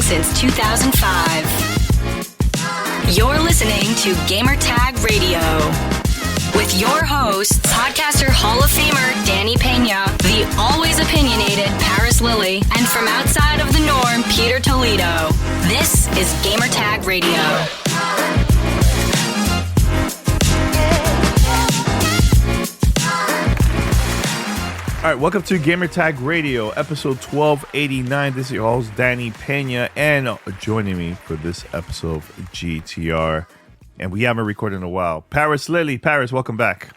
since 2005. You're listening to Gamertag Radio with your hosts, podcaster Hall of Famer Danny Peña, the always opinionated Paris Lilly, and from outside of the norm, Peter Toledo. This is Gamertag Radio. All right, welcome to Gamertag Radio, episode 1289. This is your host, Danny Peña, and joining me for this episode of GTR, and we haven't recorded in a while, Paris Lilly. Paris, welcome back.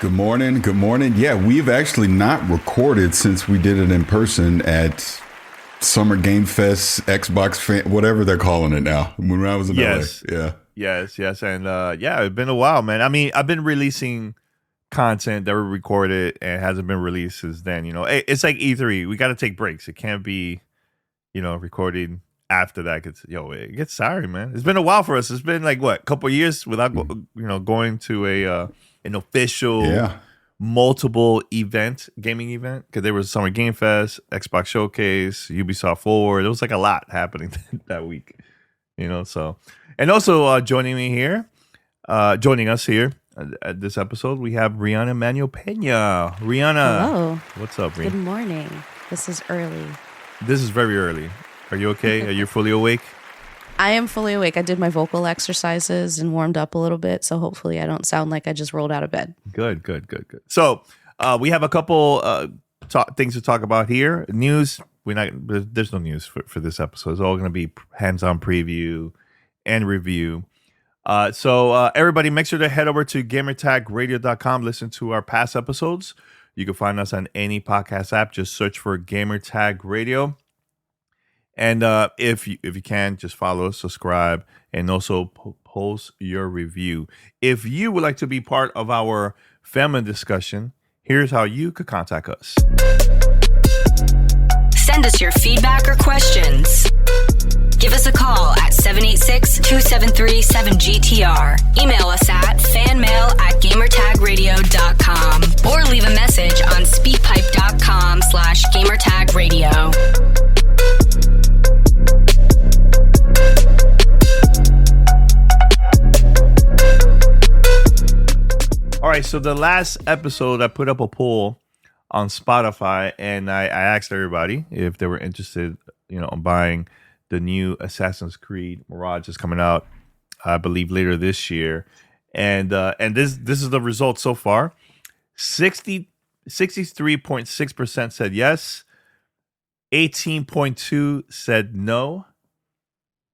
Good morning. Good morning. Yeah, we've actually not recorded since we did it in person at Summer Game Fest, Xbox, whatever they're calling it now, when I was in LA. Yeah. Yes. And yeah, it's been a while, man. I mean, I've been releasing content that we recorded and hasn't been released since then. You know, it's like E3. We got to take breaks. It can't be, recording after that. It gets tiring, man. It's been a while for us. It's been like a couple of years without going to an official multiple gaming event, because there was Summer Game Fest, Xbox Showcase, Ubisoft Forward. There was like a lot happening that week. So, and also joining us here at this episode, we have Rihanna Manuel Peña. Rihanna. Hello. What's up, Rihanna? Good morning. This is early. This is very early. Are you okay? Are you fully awake? I am fully awake. I did my vocal exercises and warmed up a little bit, so hopefully I don't sound like I just rolled out of bed. Good. So we have a couple things to talk about here. News. There's no news for this episode. It's all going to be hands-on preview and review. So everybody, make sure to head over to gamertagradio.com. Listen to our past episodes. You can find us on any podcast app. Just search for Gamertag Radio. And if you can, just follow us, subscribe, and also post your review. If you would like to be part of our family discussion, here's how you could contact us. Send us your feedback or questions. Give us a call at 786-273-7GTR. Email us at fanmail@gamertagradio.com or leave a message on speakpipe.com/gamertagradio. All right, so the last episode, I put up a poll on Spotify, and I asked everybody if they were interested, in buying the new Assassin's Creed Mirage is coming out, I believe, later this year. And this is the result so far. 63.6% said yes. 18.2% said no.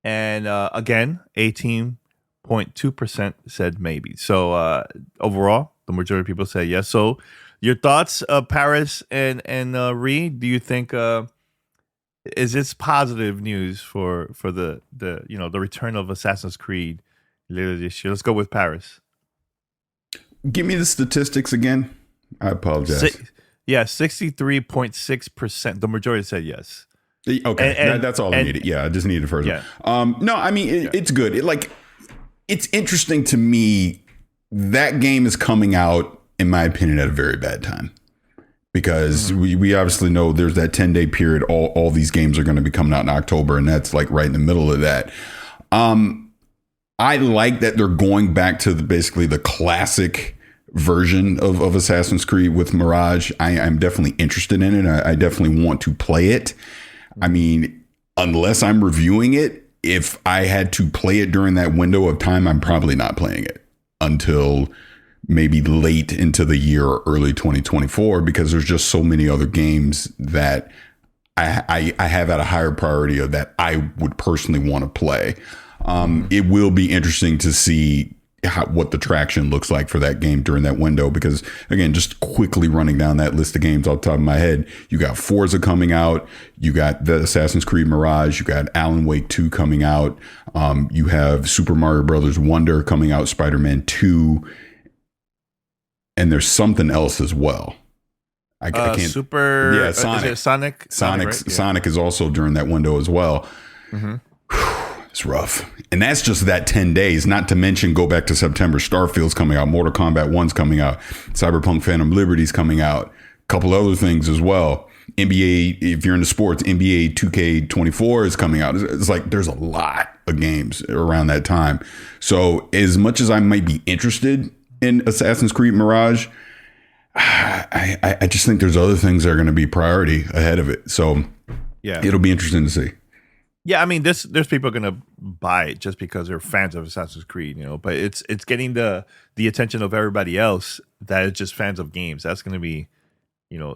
And again, 18.2% said maybe. So overall, the majority of people said yes. So your thoughts, Paris and Ree? Do you think is this positive news for the return of Assassin's Creed later this year? Let's go with Paris. Give me the statistics again. I apologize. 63.6%. The majority said yes. Okay, that's all I needed. Yeah, I just needed the first one. No, I mean it's good. It's interesting to me. That game is coming out, in my opinion, at a very bad time. Because we obviously know there's that 10-day period. All these games are going to be coming out in October, and that's like right in the middle of that. I like that they're going back to basically the classic version of Assassin's Creed with Mirage. I'm definitely interested in it. I definitely want to play it. I mean, unless I'm reviewing it, if I had to play it during that window of time, I'm probably not playing it until maybe late into the year or early 2024, because there's just so many other games that I have at a higher priority of that I would personally want to play. It will be interesting to see what the traction looks like for that game during that window, because again, just quickly running down that list of games off the top of my head, you got Forza coming out, you got the Assassin's Creed Mirage, you got Alan Wake 2 coming out, you have Super Mario Brothers Wonder coming out, Spider-Man 2, and there's something else as well. I can't. Sonic. Right? Sonic is also during that window as well. It's rough. And that's just that 10 days, not to mention go back to September. Starfield's coming out. Mortal Kombat 1's coming out. Cyberpunk Phantom Liberty's coming out. A couple other things as well. NBA, if you're into sports, NBA 2K24 is coming out. It's like there's a lot of games around that time. So as much as I might be interested in Assassin's Creed Mirage, I just think there's other things that are going to be priority ahead of it. So yeah, it'll be interesting to see. Yeah, I mean, there's people going to buy it just because they're fans of Assassin's Creed, but it's getting the attention of everybody else that is just fans of games. That's going to be,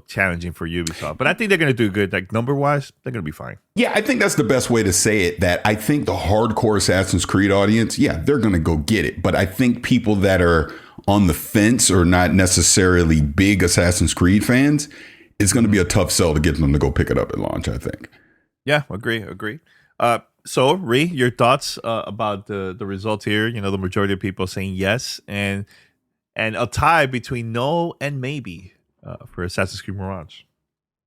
challenging for Ubisoft. But I think they're going to do good. Like, number-wise, they're going to be fine. Yeah, I think that's the best way to say it, that I think the hardcore Assassin's Creed audience, yeah, they're going to go get it. But I think people that are on the fence or not necessarily big Assassin's Creed fans, it's going to be a tough sell to get them to go pick it up at launch, I think. Yeah, agree. So, Ree, your thoughts about the results here? The majority of people saying yes, and a tie between no and maybe for Assassin's Creed Mirage.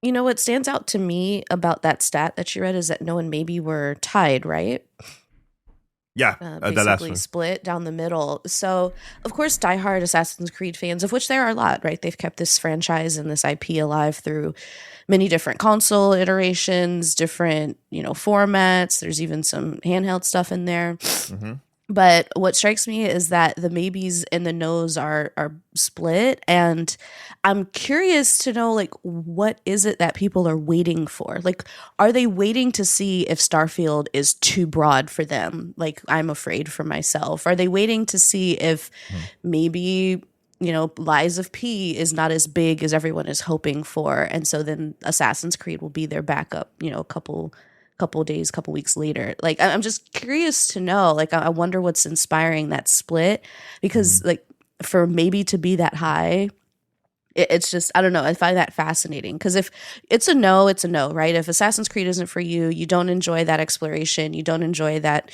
What stands out to me about that stat that you read is that no and maybe were tied, right? Yeah, basically split down the middle. So, of course, diehard Assassin's Creed fans, of which there are a lot, right? They've kept this franchise and this IP alive through many different console iterations, different, formats. There's even some handheld stuff in there. Mm-hmm. But what strikes me is that the maybes and the no's are split. And I'm curious to know, what is it that people are waiting for? Are they waiting to see if Starfield is too broad for them? I'm afraid for myself. Are they waiting to see if maybe, Lies of P is not as big as everyone is hoping for? And so then Assassin's Creed will be their backup, a couple days, couple weeks later. I'm just curious to know, I wonder what's inspiring that split, because for maybe to be that high, it's just, I don't know. I find that fascinating, because if it's a no, it's a no, right? If Assassin's Creed isn't for you, you don't enjoy that exploration, you don't enjoy that,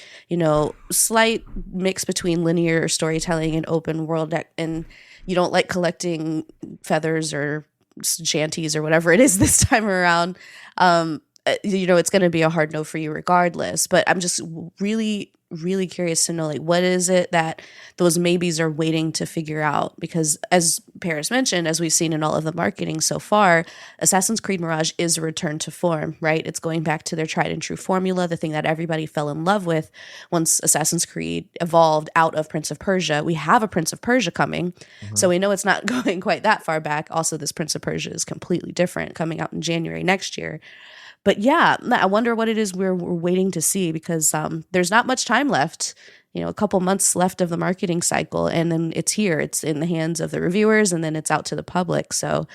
slight mix between linear storytelling and open world, and you don't like collecting feathers or shanties or whatever it is this time around, it's going to be a hard no for you regardless. But I'm just really, really curious to know, what is it that those maybes are waiting to figure out? Because as Paris mentioned, as we've seen in all of the marketing so far, Assassin's Creed Mirage is a return to form, right? It's going back to their tried and true formula, the thing that everybody fell in love with once Assassin's Creed evolved out of Prince of Persia. We have a Prince of Persia coming, so we know it's not going quite that far back. Also, this Prince of Persia is completely different, coming out in January next year. But yeah, I wonder what it is we're waiting to see, because there's not much time left, a couple months left of the marketing cycle, and then it's here. It's in the hands of the reviewers, and then it's out to the public. So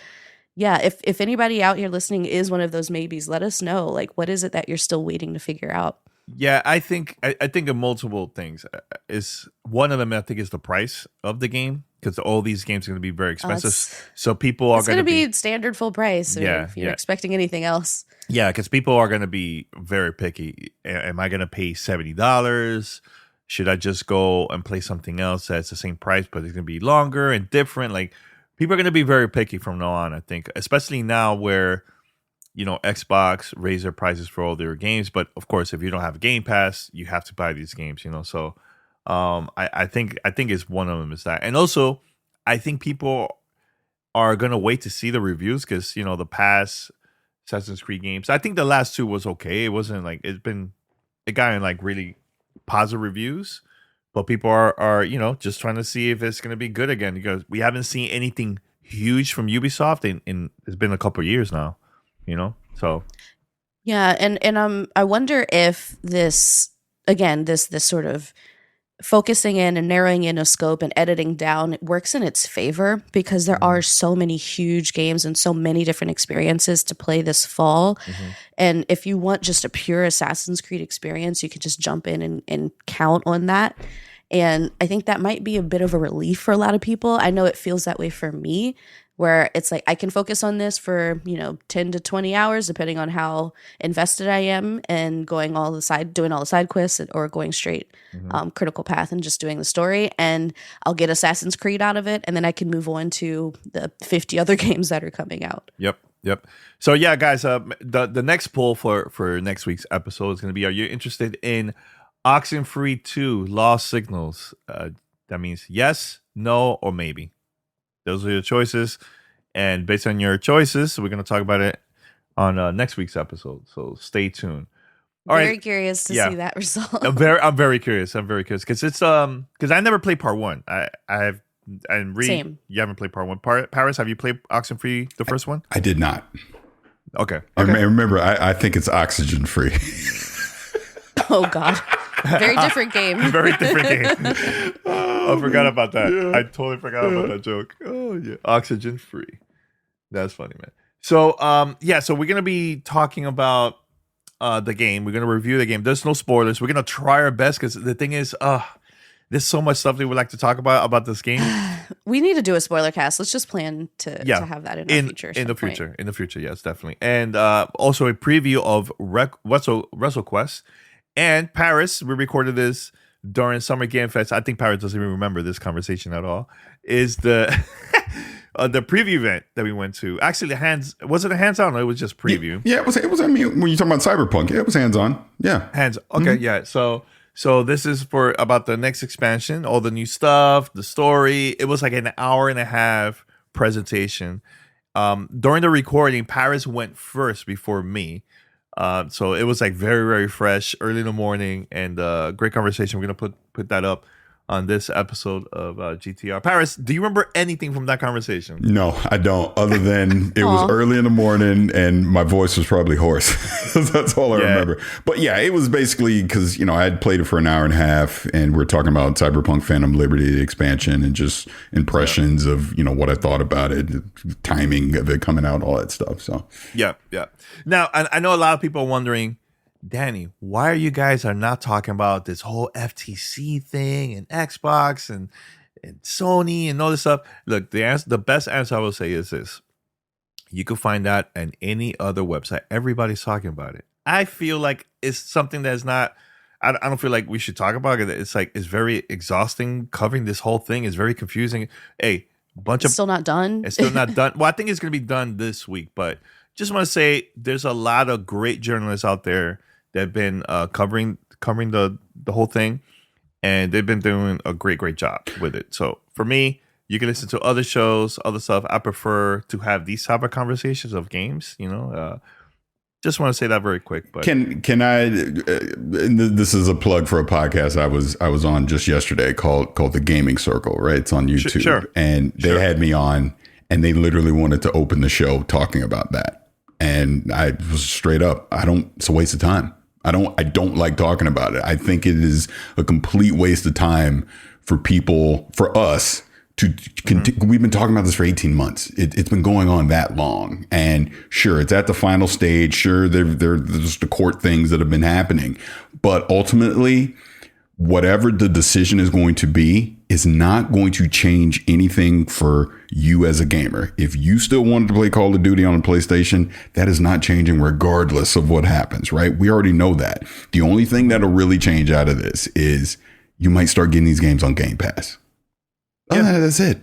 yeah, if anybody out here listening is one of those maybes, let us know. What is it that you're still waiting to figure out? Yeah, I think of multiple things. Is one of them, I think, is the price of the game, because all these games are going to be very expensive. So people are going to be standard full price. If you're expecting anything else. Yeah, because people are going to be very picky. Am I going to pay $70? Should I just go and play something else that's the same price, but it's going to be longer and different? People are going to be very picky from now on, I think, especially now where, Xbox raise their prices for all their games. But of course, if you don't have Game Pass, you have to buy these games, So I think it's one of them is that. And also, I think people are going to wait to see the reviews, because, the past Assassin's Creed games, I think the last two was okay. It wasn't it got in really positive reviews, but people are just trying to see if it's going to be good again, because we haven't seen anything huge from Ubisoft in it's been a couple of years now, so yeah. And I wonder if this sort of focusing in and narrowing in a scope and editing down, it works in its favor, because there are so many huge games and so many different experiences to play this fall. And if you want just a pure Assassin's Creed experience, you could just jump in and count on that. And I think that might be a bit of a relief for a lot of people. I know it feels that way for me, where it's I can focus on this for, 10 to 20 hours, depending on how invested I am, and doing all the side quests, or going straight critical path and just doing the story. And I'll get Assassin's Creed out of it, and then I can move on to the 50 other games that are coming out. Yep. So yeah, guys, the next poll for next week's episode is going to be, are you interested in OXENFREE II Lost Signals? That means yes, no, or maybe. Those are your choices. And based on your choices, we're going to talk about it on next week's episode. So stay tuned. All Very right. curious to Yeah. see that result. I'm very curious because it's because I never played part one. Same. You haven't played part one. Paris, have you played OXENFREE, the first one? I did not. Okay. And remember, I think it's oxygen free. Oh God, very different game. Very different game. I forgot about that. Yeah. I totally forgot about that joke. Oh yeah, oxygen free. That's funny, man. So so we're gonna be talking about the game. We're gonna review the game. There's no spoilers. We're gonna try our best because the thing is, there's so much stuff that we'd like to talk about this game. We need to do a spoiler cast. Let's just plan to have that in the future. In the future, yes, definitely. And also a preview of WrestleQuest. And Paris, we recorded this during Summer Game Fest. I think Paris doesn't even remember this conversation at all. Is the the preview event that we went to? Actually, was it a hands-on? Or it was just preview. Yeah, it was. I mean, when you talk about Cyberpunk, it was hands-on. Yeah, hands. Okay, yeah. So this is for about the next expansion, all the new stuff, the story. It was like an hour and a half presentation. During the recording, Paris went first before me. So it was like very, very fresh, early in the morning, and great conversation. We're gonna put that up on this episode of GTR. Paris, do you remember anything from that conversation? No, I don't. Other than it was early in the morning and my voice was probably hoarse. That's all I remember. But yeah, it was basically because I had played it for an hour and a half, and we're talking about Cyberpunk Phantom Liberty expansion and just impressions of what I thought about it, timing of it coming out, all that stuff. So yeah. Now I know a lot of people are wondering, Danny, why are you guys not talking about this whole FTC thing and Xbox and Sony and all this stuff? Look, the best answer I will say is this. You can find that on any other website. Everybody's talking about it. I feel like it's something that's not, I don't feel like we should talk about it. It's like, it's very exhausting. Covering this whole thing is very confusing. Hey, It's still not done. It's still not done. Well, I think it's going to be done this week, but just want to say there's a lot of great journalists out there that have been covering the whole thing, and they've been doing a great job with it. So for me, you can listen to other shows, other stuff. I prefer to have these type of conversations of games. Just want to say that very quick. But can I? And this is a plug for a podcast I was on just yesterday called The Gaming Circle. Right, it's on YouTube. Sure. And they had me on, and they literally wanted to open the show talking about that. And I was straight up, it's a waste of time. I don't like talking about it. I think it is a complete waste of time for us to continue. We've been talking about this for 18 months. It's been going on that long. And sure, it's at the final stage. Sure, there's the court things that have been happening. But ultimately, whatever the decision is going to be is not going to change anything for you as a gamer. If you still wanted to play Call of Duty on a PlayStation, that is not changing regardless of what happens, right? We already know that. The only thing that'll really change out of this is you might start getting these games on Game Pass. Yeah. That's it.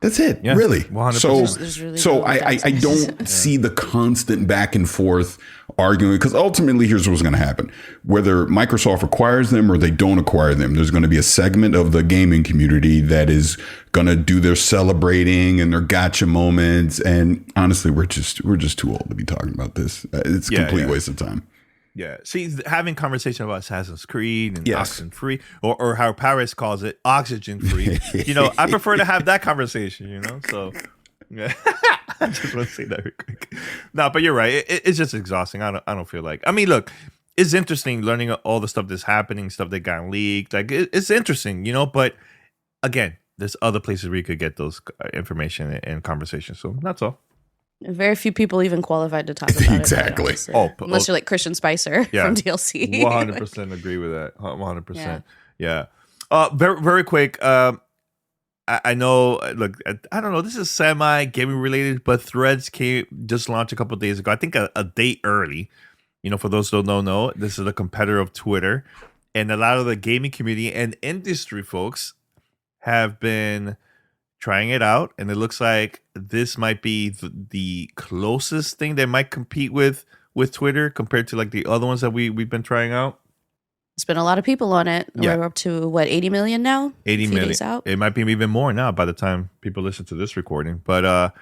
That's it. Yeah, really. 100%. So I don't see the constant back and forth arguing, because ultimately here's what's going to happen. Whether Microsoft acquires them or they don't acquire them, there's going to be a segment of the gaming community that is going to do their celebrating and their gotcha moments. And honestly, we're just too old to be talking about this. It's a complete waste of time. Yeah. See, having conversation about Assassin's Creed and OXENFREE, or how Paris calls it, oxygen free. I prefer to have that conversation, So yeah. I just want to say that real quick. No, but you're right. It's just exhausting. I don't feel like. I mean, look, it's interesting learning all the stuff that's happening, stuff that got leaked. Like it's interesting, but again, there's other places where you could get those information and conversations. So that's all. Very few people even qualified to talk about it. Exactly. Unless you're like Christian Spicer from DLC. 100% agree with that. 100%. Yeah. Very, very quick. I know. Look, I don't know. This is semi gaming related, but Threads just launched a couple of days ago. I think a day early. For those who don't know, this is a competitor of Twitter, and a lot of the gaming community and industry folks have been trying it out, and it looks like this might be the closest thing they might compete with Twitter compared to like the other ones that we've been trying out. It's been a lot of people on it. Yeah. We're up to 80 million now? 80 million. Days out. It might be even more now by the time people listen to this recording. But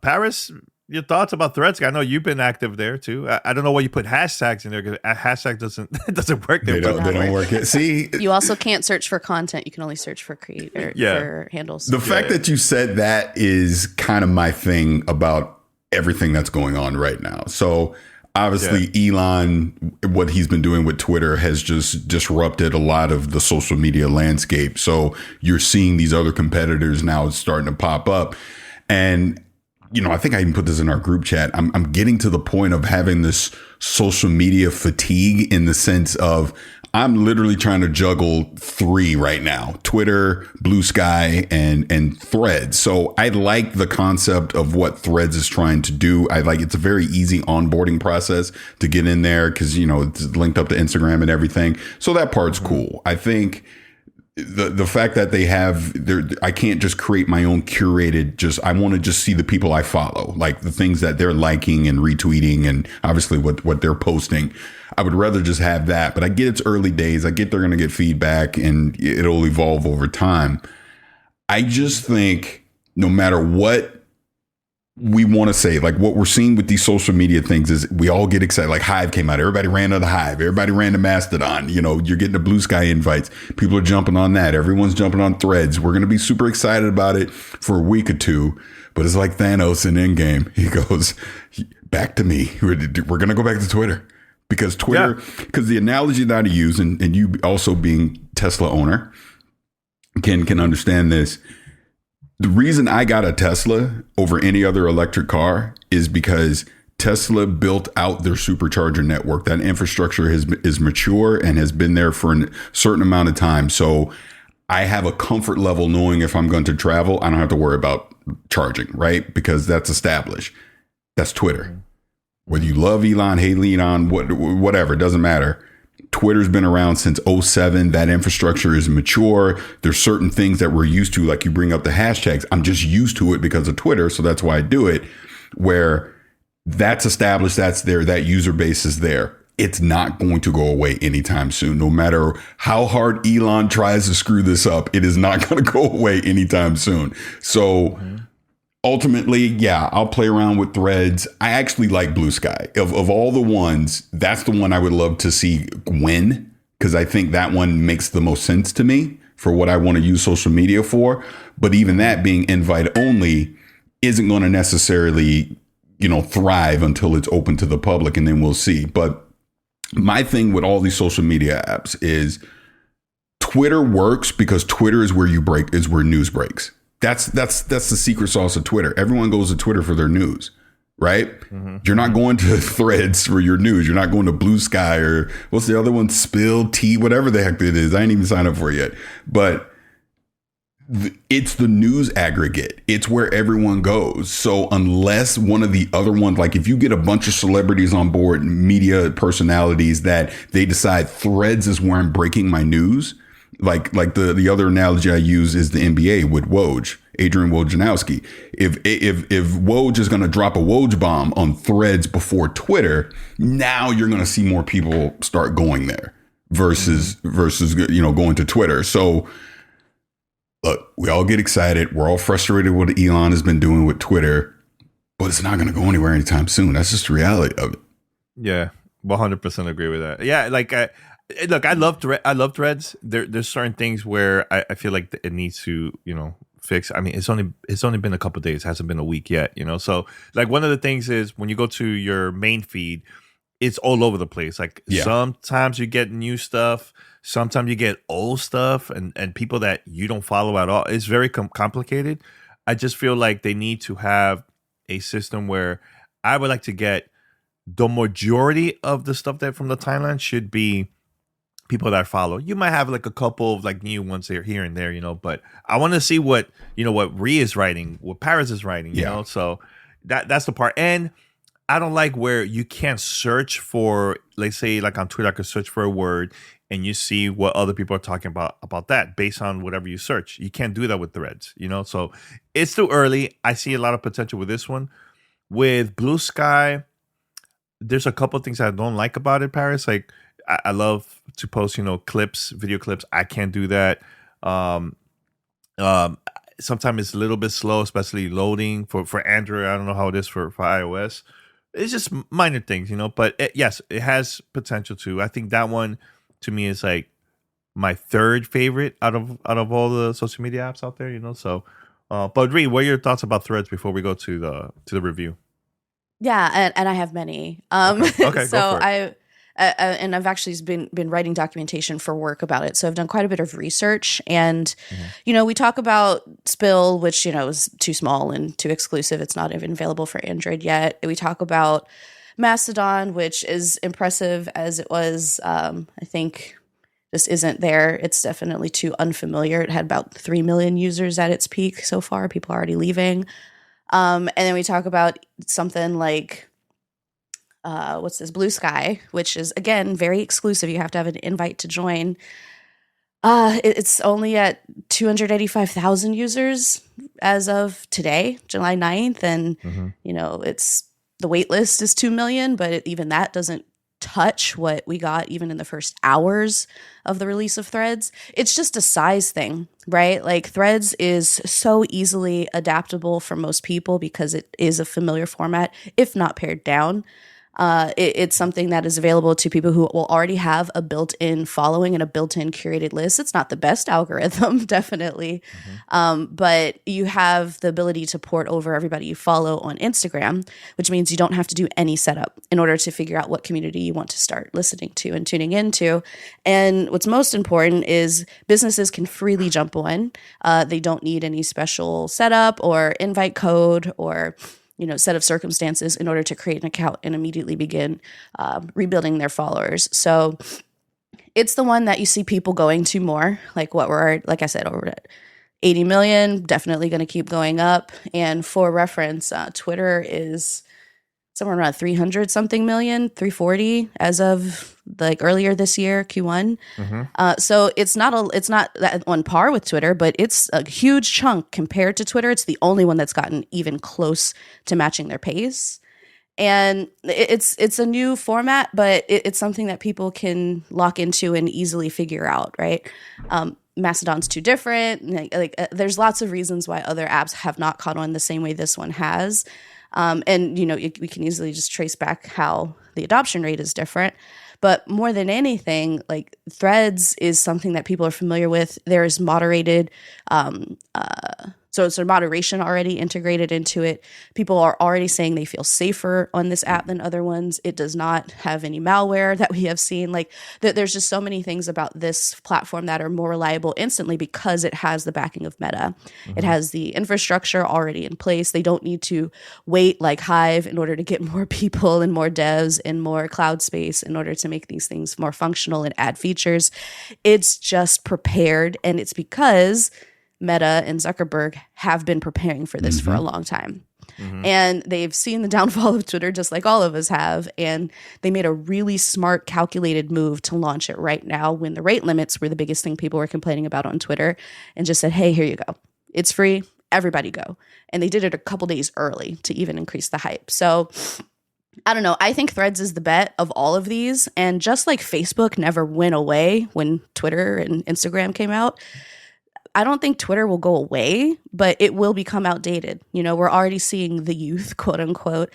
Paris, your thoughts about Threads. I know you've been active there too. I don't know why you put hashtags in there because hashtag doesn't work there. They don't work it. See, you also can't search for content. You can only search for for handles. The fact that you said that is kind of my thing about everything that's going on right now. So obviously Elon, what he's been doing with Twitter has just disrupted a lot of the social media landscape. So you're seeing these other competitors now starting to pop up. And, I think I even put this in our group chat. I'm getting to the point of having this social media fatigue in the sense of I'm literally trying to juggle 3 right now: Twitter, Blue Sky, and Threads. So I like the concept of what Threads is trying to do. It's a very easy onboarding process to get in there because, it's linked up to Instagram and everything. So that part's cool. I think the fact that they have I can't just create my own curated, I want to just see the people I follow, like the things that they're liking and retweeting and obviously what they're posting. I would rather just have that, but I get it's early days. I get they're going to get feedback and it'll evolve over time. I just think no matter what we want to say, like what we're seeing with these social media things is we all get excited. Like Hive came out, everybody ran to the Hive, everybody ran to Mastodon. You're getting the Blue Sky invites. People are jumping on that. Everyone's jumping on Threads. We're going to be super excited about it for a week or two, but it's like Thanos in Endgame. He goes, back to me. We're going to go back to Twitter because because the analogy that I use, and you also being Tesla owner can understand this. The reason I got a Tesla over any other electric car is because Tesla built out their supercharger network. That infrastructure is mature and has been there for a certain amount of time. So I have a comfort level knowing if I'm going to travel, I don't have to worry about charging, right? Because that's established. That's Twitter. Whether you love Elon, hate Elon, whatever, it doesn't matter. Twitter's been around since 2007. That infrastructure is mature. There's certain things that we're used to, like you bring up the hashtags. I'm just used to it because of Twitter. So that's why I do it, where that's established. That's there. That user base is there. It's not going to go away anytime soon. No matter how hard Elon tries to screw this up, it is not going to go away anytime soon. So ultimately, I'll play around with Threads. I actually like Blue Sky. Of all the ones, that's the one I would love to see win, because I think that one makes the most sense to me for what I want to use social media for. But even that being invite only isn't going to necessarily, thrive until it's open to the public, and then we'll see. But my thing with all these social media apps is Twitter works because Twitter is where where news breaks. That's the secret sauce of Twitter. Everyone goes to Twitter for their news, right? Mm-hmm. You're not going to Threads for your news. You're not going to Blue Sky or what's the other one? Spill Tea, whatever the heck it is. I ain't even signed up for it yet. But it's the news aggregate. It's where everyone goes. So unless one of the other ones, like if you get a bunch of celebrities on board, media personalities that they decide Threads is where I'm breaking my news, like the other analogy I use is the NBA with Woj, Adrian Wojnarowski. If Woj is going to drop a Woj bomb on Threads before Twitter, now you're going to see more people start going there versus going to Twitter. So look, we all get excited. We're all frustrated with what Elon has been doing with Twitter, but it's not going to go anywhere anytime soon. That's just the reality of it. Yeah, 100% agree with that. Yeah, look, I love Threads. There's certain things where I feel like it needs to, fix. I mean, it's only been a couple of days. It hasn't been a week yet, So like one of the things is when you go to your main feed, it's all over the place. Like sometimes you get new stuff. Sometimes you get old stuff and people that you don't follow at all. It's very complicated. I just feel like they need to have a system where I would like to get the majority of the stuff that from the timeline should be people that I follow. You might have like a couple of like new ones here and there, but I want to see what Rhea is writing, what Paris is writing, you know? So that's the part. And I don't like where you can't search for, let's say like on Twitter, I could search for a word and you see what other people are talking about that based on whatever you search. You can't do that with Threads, So it's too early. I see a lot of potential with this one. With Blue Sky, there's a couple of things I don't like about it, Paris. Like I love to post, video clips. I can't do that. sometimes it's a little bit slow, especially loading for Android. I don't know how it is for iOS. It's just minor things, but yes, it has potential too. I think that one to me is like my third favorite out of all the social media apps out there, so but Reed, what are your thoughts about Threads before we go to the review? Yeah, and I have many. Okay, so go for it. And I've actually been writing documentation for work about it. So I've done quite a bit of research, and we talk about Spill, which is too small and too exclusive. It's not even available for Android yet. We talk about Mastodon, which is impressive as it was. I think just isn't there. It's definitely too unfamiliar. It had about 3 million users at its peak so far. People are already leaving. And then we talk about something like, what's this, Blue Sky, which is, again, very exclusive. You have to have an invite to join. It's only at 285,000 users as of today, July 9th. And, it's the wait list is 2 million, but even that doesn't touch what we got even in the first hours of the release of Threads. It's just a size thing, right? Like Threads is so easily adaptable for most people because it is a familiar format, if not pared down. It's something that is available to people who will already have a built-in following and a built-in curated list. It's not the best algorithm, definitely, but you have the ability to port over everybody you follow on Instagram, which means you don't have to do any setup in order to figure out what community you want to start listening to and tuning into. And what's most important is businesses can freely jump on. They don't need any special setup or invite code or set of circumstances in order to create an account and immediately begin rebuilding their followers. So it's the one that you see people going to more, like like I said, over at 80 million, definitely going to keep going up. And for reference, Twitter is somewhere around 300 something million, 340 as of like earlier this year, Q1. So it's not on par with Twitter, but it's a huge chunk compared to Twitter. It's the only one that's gotten even close to matching their pace. And it's a new format, but it's something that people can lock into and easily figure out, right? Mastodon's too different. There's lots of reasons why other apps have not caught on the same way this one has. And, we can easily just trace back how the adoption rate is different. But more than anything, like Threads is something that people are familiar with. There is moderated, so it's a moderation already integrated into it. People are already saying they feel safer on this app than other ones. It does not have any malware that we have seen. Like there's just so many things about this platform that are more reliable instantly because it has the backing of Meta. It has the infrastructure already in place. They don't need to wait like Hive in order to get more people and more devs and more cloud space in order to make these things more functional and add features. It's just prepared, and it's because Meta and Zuckerberg have been preparing for this for a long time. And they've seen the downfall of Twitter just like all of us have. And they made a really smart, calculated move to launch it right now when the rate limits were the biggest thing people were complaining about on Twitter, and just said, hey, here you go. It's free. Everybody go. And they did it a couple days early to even increase the hype. So I don't know. I think Threads is the bet of all of these. And just like Facebook never went away when Twitter and Instagram came out, I don't think Twitter will go away, but it will become outdated. We're already seeing the youth, quote unquote.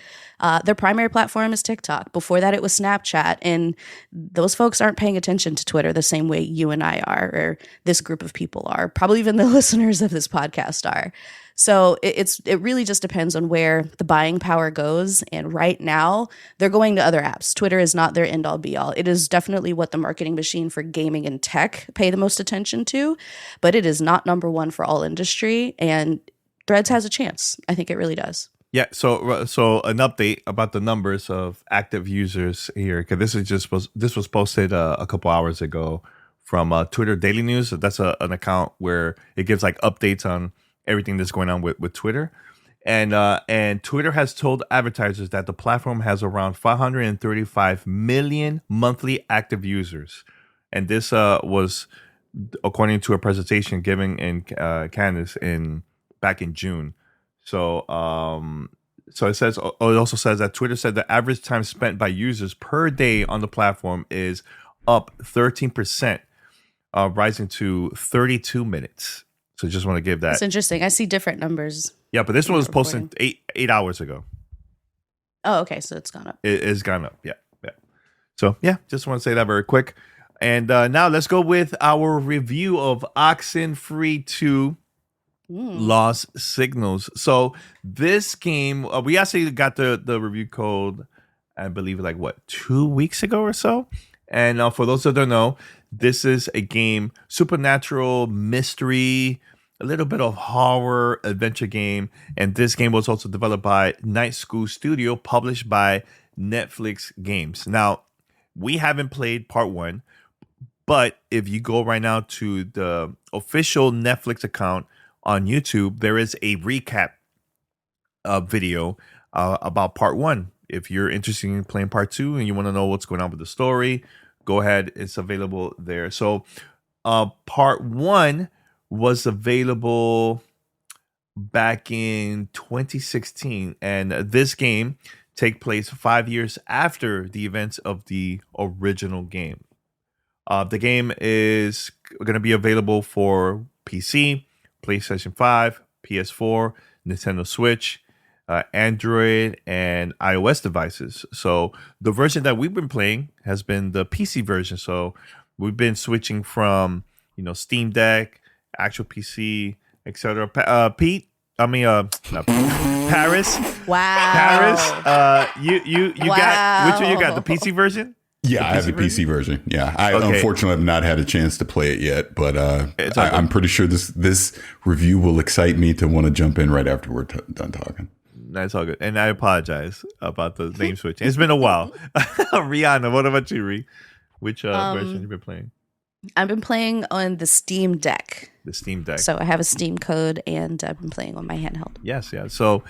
Their primary platform is TikTok. Before that, it was Snapchat. And those folks aren't paying attention to Twitter the same way you and I are, or this group of people are. Probably even the listeners of this podcast are. So it really just depends on where the buying power goes. And right now, they're going to other apps. Twitter is not their end-all be-all. It is definitely what the marketing machine for gaming and tech pay the most attention to, but it is not number one for all industry. And Threads has a chance. I think it really does. Yeah, so an update about the numbers of active users here, because this was posted a couple hours ago from Twitter Daily News. That's an account where it gives like updates on everything that's going on with Twitter. And Twitter has told advertisers that the platform has around 535 million monthly active users. And this was according to a presentation given in Candace back in June. So it says, it also says that Twitter said the average time spent by users per day on the platform is up 13%, rising to 32 minutes. So just want to give that. It's interesting. I see different numbers. Yeah, but this one was reporting. posted 8 hours ago. Oh, okay. So it's gone up. It's gone up. Yeah. So yeah, just want to say that very quick. And now let's go with our review of OXENFREE II. Lost Signals. So this game, we actually got the review code, I believe, 2 weeks ago or so. And for those that don't know, this is a game, supernatural mystery, a little bit of horror adventure game. And this game was also developed by Night School Studio, published by Netflix Games. Now, we haven't played part 1, but if you go right now to the official Netflix account on YouTube, there is a recap video about part 1. If you're interested in playing part 2 and you want to know what's going on with the story, go ahead. It's available there. So part 1 was available back in 2016. And this game takes place 5 years after the events of the original game. The game is going to be available for PC, PlayStation 5, PS4, Nintendo Switch, Android, and iOS devices. So the version that we've been playing has been the PC version. So we've been switching from, Steam Deck, actual PC, etc. Paris. Wow. Paris. You got which one you got? The PC version? Yeah, I have the PC version. Yeah, I unfortunately have not had a chance to play it yet, but I'm pretty sure this review will excite me to want to jump in right after we're done talking. That's all good. And I apologize about the name switching. It's been a while. Rihanna, what about you, Ree? Which version you been playing? I've been playing on the Steam Deck. The Steam Deck. So I have a Steam code, and I've been playing on my handheld. Yes, yeah. So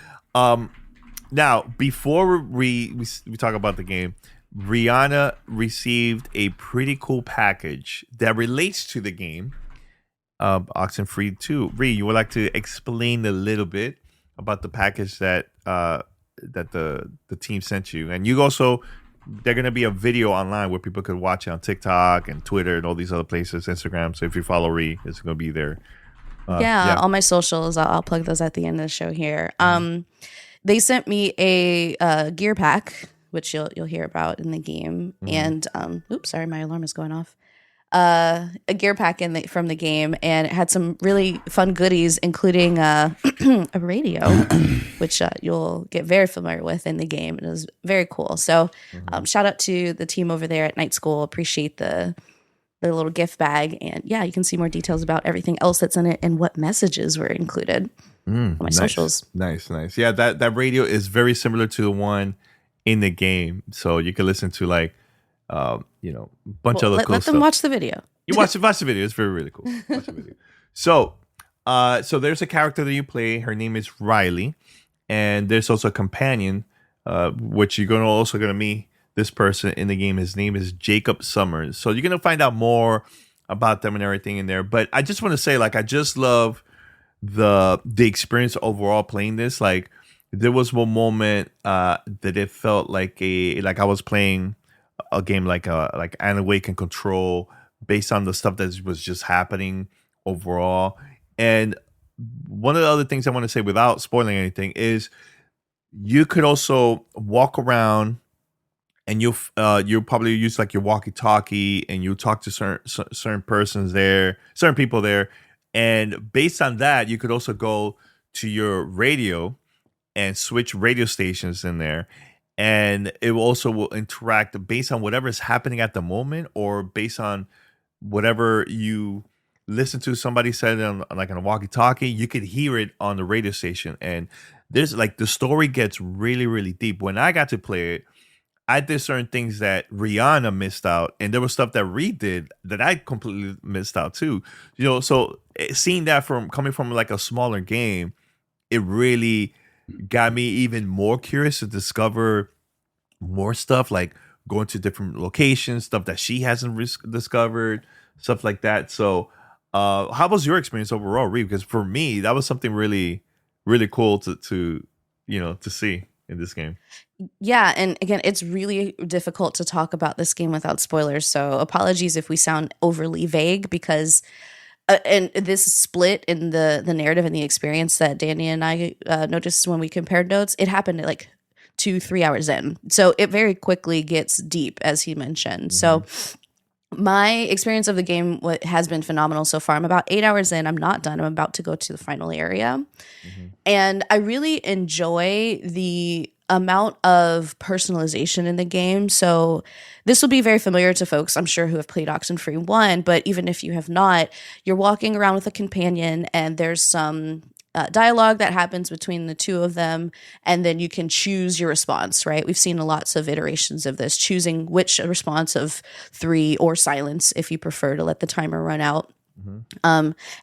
now, before we talk about the game, Rihanna received a pretty cool package that relates to the game, OXENFREE II. Ree, you would like to explain a little bit about the package that the team sent you, and you also, they're going to be a video online where people could watch it on TikTok and Twitter and all these other places, Instagram. So if you follow Ree, it's going to be there. All my socials. I'll plug those at the end of the show here. They sent me a gear pack, which you'll hear about in the game. And oops, sorry, my alarm is going off. A gear pack from the game, and it had some really fun goodies, including a radio, which you'll get very familiar with in the game. It was very cool. So shout out to the team over there at Night School. Appreciate the little gift bag. And yeah, you can see more details about everything else that's in it and what messages were included on my socials. Nice. Yeah, that radio is very similar to the one in the game, so you can listen to bunch of other cool stuff. Let them watch the video. You watch the video. It's really cool. Watch the video. So there's a character that you play. Her name is Riley, and there's also a companion, which you're also gonna meet this person in the game. His name is Jacob Summers. So you're gonna find out more about them and everything in there. But I just want to say, I just love the experience overall playing this. There was one moment that it felt like I was playing a game like Alan Wake and Control, based on the stuff that was just happening overall. And one of the other things I want to say without spoiling anything is you could also walk around and you'll probably use your walkie-talkie, and you talk to certain persons there, certain people there. And based on that, you could also go to your radio and switch radio stations in there, and it will interact based on whatever is happening at the moment, or based on whatever you listen to somebody said on a walkie-talkie. You could hear it on the radio station, and there's the story gets really, really deep. When I got to play it, I did certain things that Rihanna missed out, and there was stuff that Reed did that I completely missed out too. So seeing that coming from a smaller game, it really got me even more curious to discover more stuff, going to different locations, stuff that she hasn't discovered, stuff like that. So how was your experience overall, Reed? Because for me, that was something really, really cool to see in this game. Yeah, and again, it's really difficult to talk about this game without spoilers, so apologies if we sound overly vague, because and this split in the narrative and the experience that Danny and I noticed when we compared notes, it happened at like 2-3 hours in. So it very quickly gets deep, as he mentioned. So my experience of the game has been phenomenal so far. I'm about 8 hours in. I'm not done. I'm about to go to the final area. And I really enjoy the amount of personalization in the game. So this will be very familiar to folks, I'm sure, who have played OXENFREE 1, but even if you have not, you're walking around with a companion and there's some dialogue that happens between the two of them, and then you can choose your response, right? We've seen lots of iterations of this, choosing which response of 3 or silence if you prefer to let the timer run out.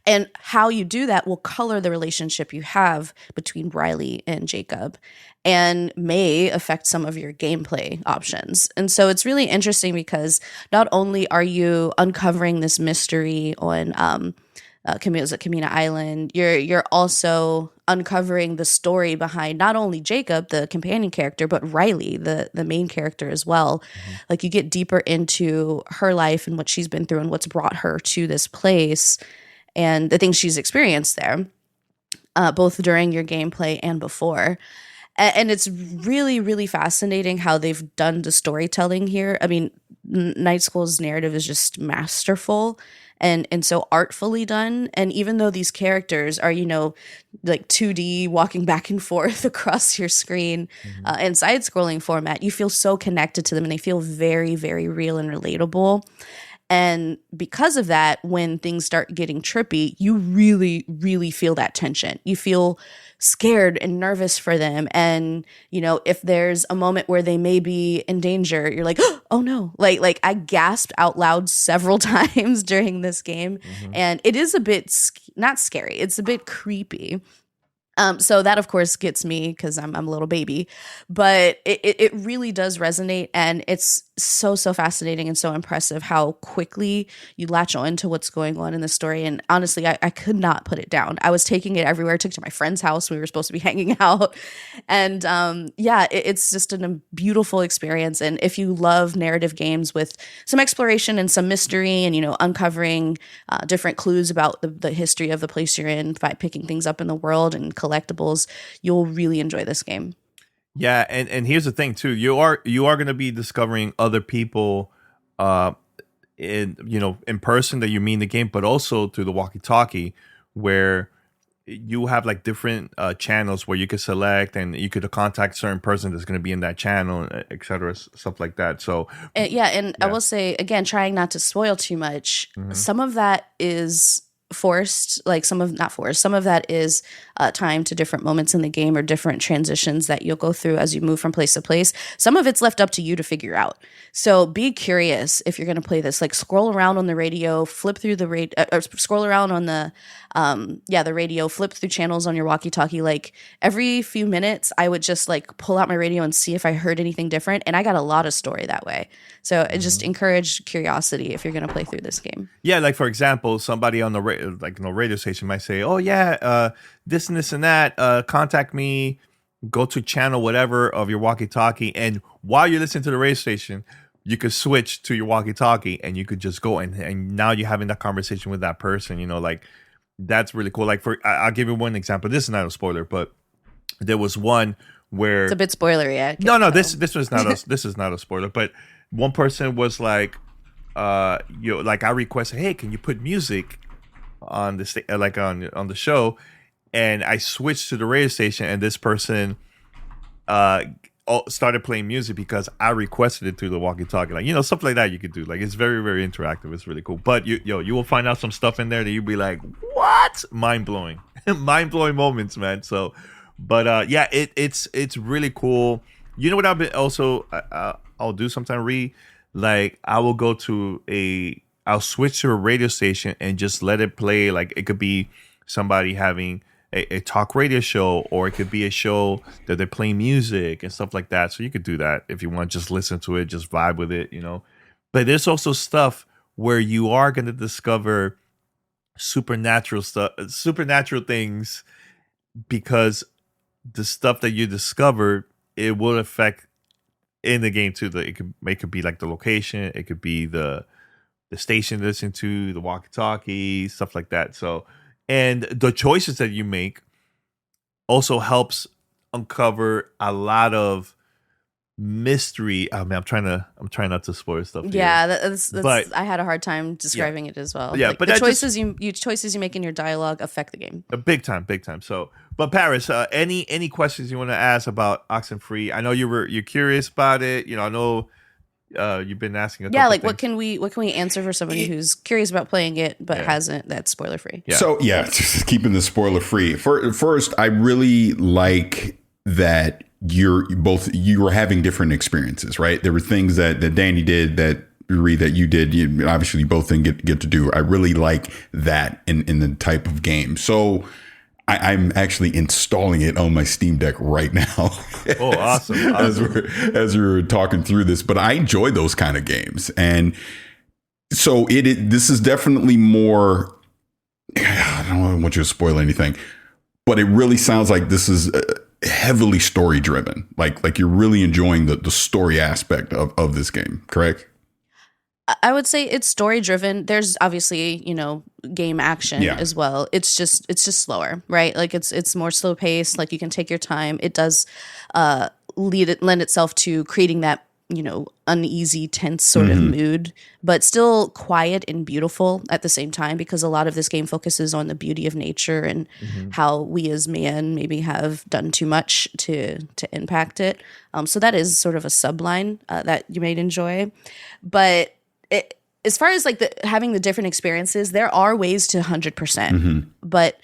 And how you do that will color the relationship you have between Riley and Jacob and may affect some of your gameplay options. And so it's really interesting because not only are you uncovering this mystery on Camina Island, you're also uncovering the story behind not only Jacob, the companion character, but Riley, the main character as well. Like you get deeper into her life and what she's been through and what's brought her to this place and the things she's experienced there, both during your gameplay and before. And it's really, really fascinating how they've done the storytelling here. I mean, Night School's narrative is just masterful and so artfully done. And even though these characters are, like 2D walking back and forth across your screen and side-scrolling format, you feel so connected to them and they feel very, very real and relatable. And because of that, when things start getting trippy, you really, really feel that tension. You feel scared and nervous for them. And, if there's a moment where they may be in danger, you're like, oh no. Like I gasped out loud several times during this game. And it is a bit, not scary, it's a bit creepy. So that, of course, gets me because I'm a little baby, but it really does resonate. And it's so fascinating and so impressive how quickly you latch on to what's going on in the story. And honestly, I could not put it down. I was taking it everywhere. I took it to my friend's house. We were supposed to be hanging out. And it's just a beautiful experience. And if you love narrative games with some exploration and some mystery and, uncovering different clues about the history of the place you're in by picking things up in the world and collectibles, you'll really enjoy this game. Yeah, and here's the thing too. You are going to be discovering other people in person that you meet in the game, but also through the walkie-talkie, where you have like different channels where you could select and you could contact a certain person that's going to be in that channel, et cetera, stuff like that. So I will say again, trying not to spoil too much, some of that is forced, like some of that is timed to different moments in the game or different transitions that you'll go through as you move from place to place. Some of it's left up to you to figure out. So be curious if you're going to play this. Like scroll around on the radio, flip through the radio, or scroll around on the radio, flip through channels on your walkie-talkie. Like every few minutes, I would just like pull out my radio and see if I heard anything different. And I got a lot of story that way. So I just encourage curiosity if you're going to play through this game. Yeah, like for example, somebody on the radio station might say, "Oh yeah, this and this and that. Contact me. Go to channel whatever of your walkie-talkie." And while you're listening to the radio station, you could switch to your walkie-talkie and you could just go and now you're having that conversation with that person. Like that's really cool. Like I'll give you one example. This is not a spoiler, but there was one where it's a bit spoilery. No, this was not this is not a spoiler. But one person was like, like I requested, "Hey, can you put music on the on the show?" And I switched to the radio station, and this person started playing music because I requested it through the walkie-talkie. Like, stuff like that you could do. Like, it's very, very interactive. It's really cool. But you will find out some stuff in there that you'll be like, what? Mind-blowing. Mind-blowing moments, man. So, but it's really cool. You know what I've been also, I'll do sometime, like, I'll switch to a radio station and just let it play. Like, it could be somebody having a talk radio show, or it could be a show that they're playing music and stuff like that. So you could do that if you want. Just listen to it, just vibe with it, But there's also stuff where you are going to discover supernatural things, because the stuff that you discovered, it will affect in the game too. It could be like the location, it could be the the station to listen to, the walkie-talkie, stuff like that. So, and the choices that you make also helps uncover a lot of mystery. I mean, I'm trying not to spoil stuff here. Yeah, that's but, I had a hard time describing it as well. Yeah, like, but the choices you make in your dialogue affect the game. Big time. So, but Paris, any questions you want to ask about OXENFREE? I know you're curious about it. I know you've been asking. What can we answer for somebody who's curious about playing it but hasn't? That's spoiler free. Yeah. So just keeping the spoiler free. First, I really like that you were having different experiences, right? There were things that Danny did that you did. Obviously, you both didn't get to do. I really like that in the type of game. So I'm actually installing it on my Steam Deck right now. Oh, awesome. as we're talking through this, but I enjoy those kind of games, and so this is definitely more. I don't want you to spoil anything, but it really sounds like this is heavily story driven. Like you're really enjoying the story aspect of this game, correct? I would say it's story driven. There's obviously, game action as well. It's just slower, right? Like it's more slow paced. Like you can take your time. It does lend itself to creating that, uneasy, tense sort of mood, but still quiet and beautiful at the same time, because a lot of this game focuses on the beauty of nature and how we as man maybe have done too much to impact it. So that is sort of a subline that you might enjoy. But as far as like having the different experiences, there are ways to 100%, but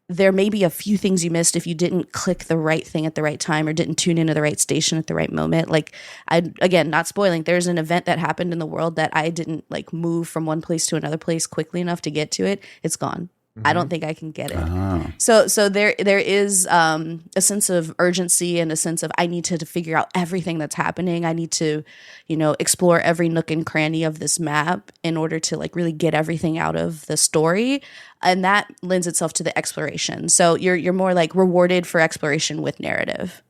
there may be a few things you missed if you didn't click the right thing at the right time or didn't tune into the right station at the right moment. Like, again, not spoiling, there's an event that happened in the world that I didn't like move from one place to another place quickly enough to get to it. It's gone. I don't think I can get it. So there is a sense of urgency and a sense of I need to figure out everything that's happening. I need to, explore every nook and cranny of this map in order to like really get everything out of the story. And that lends itself to the exploration. So you're more like rewarded for exploration with narrative.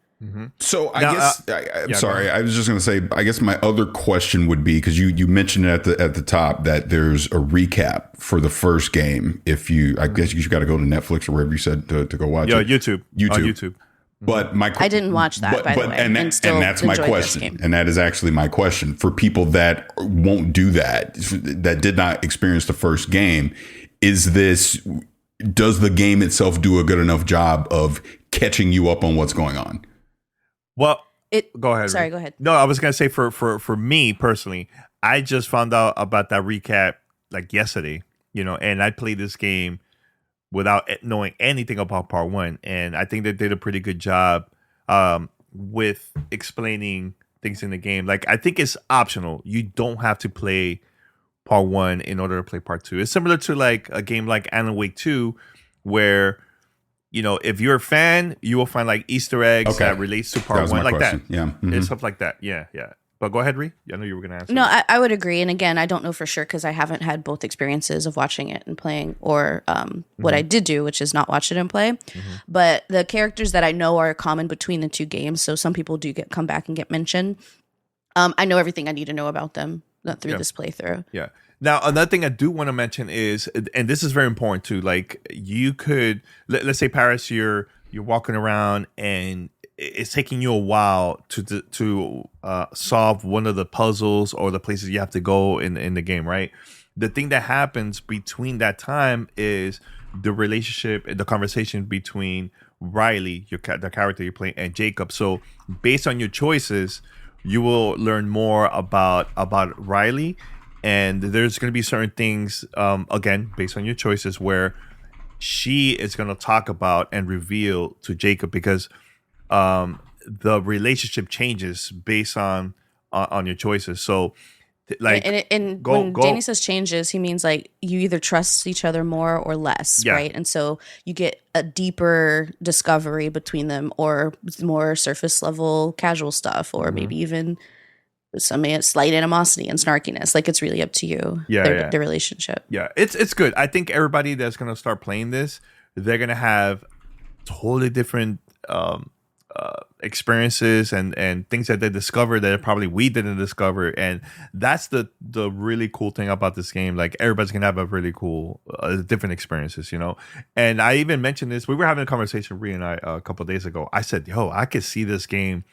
So I'm sorry. I was just going to say, I guess my other question would be, because you mentioned at the top that there's a recap for the first game. I guess you got to go to Netflix or wherever you said to go watch it. YouTube. On YouTube. But I didn't watch that, by the way. And that's my question. And that is actually my question. For people that won't do that did not experience the first game, does the game itself do a good enough job of catching you up on what's going on? Well, go ahead. Sorry, go ahead. No, I was going to say for me personally, I just found out about that recap like yesterday, and I played this game without knowing anything about part one. And I think they did a pretty good job with explaining things in the game. Like, I think it's optional. You don't have to play part one in order to play part two. It's similar to like a game like Alan Wake 2, where if you're a fan, you will find like Easter eggs that relates to part one, like question. that. Yeah. And stuff like that. Yeah. But go ahead, Ree. I know you were going to answer. No, I would agree. And again, I don't know for sure because I haven't had both experiences of watching it and playing, or what I did do, which is not watch it and play. But the characters that I know are common between the two games. So some people do come back and get mentioned. I know everything I need to know about them through this playthrough. Yeah. Now, another thing I do want to mention is, and this is very important too, like you could, let's say Paris, you're walking around and it's taking you a while to solve one of the puzzles or the places you have to go in the game, right? The thing that happens between that time is the relationship, the conversation between Riley, the character you're playing, and Jacob. So based on your choices, you will learn more about Riley. And there's going to be certain things, again, based on your choices, where she is going to talk about and reveal to Jacob, because the relationship changes based on your choices. So, like, and when Danny says changes, he means like you either trust each other more or less, right? And so you get a deeper discovery between them, or more surface level casual stuff, or maybe even some slight animosity and snarkiness. Like, it's really up to you. The relationship. Yeah, it's good. I think everybody that's gonna start playing this, they're gonna have totally different experiences and things that they discovered that probably we didn't discover. And that's the really cool thing about this game. Like everybody's gonna have a really cool different experiences, you know. And I even mentioned this. We were having a conversation, Rhea and I, a couple of days ago. I said, "Yo, I could see this game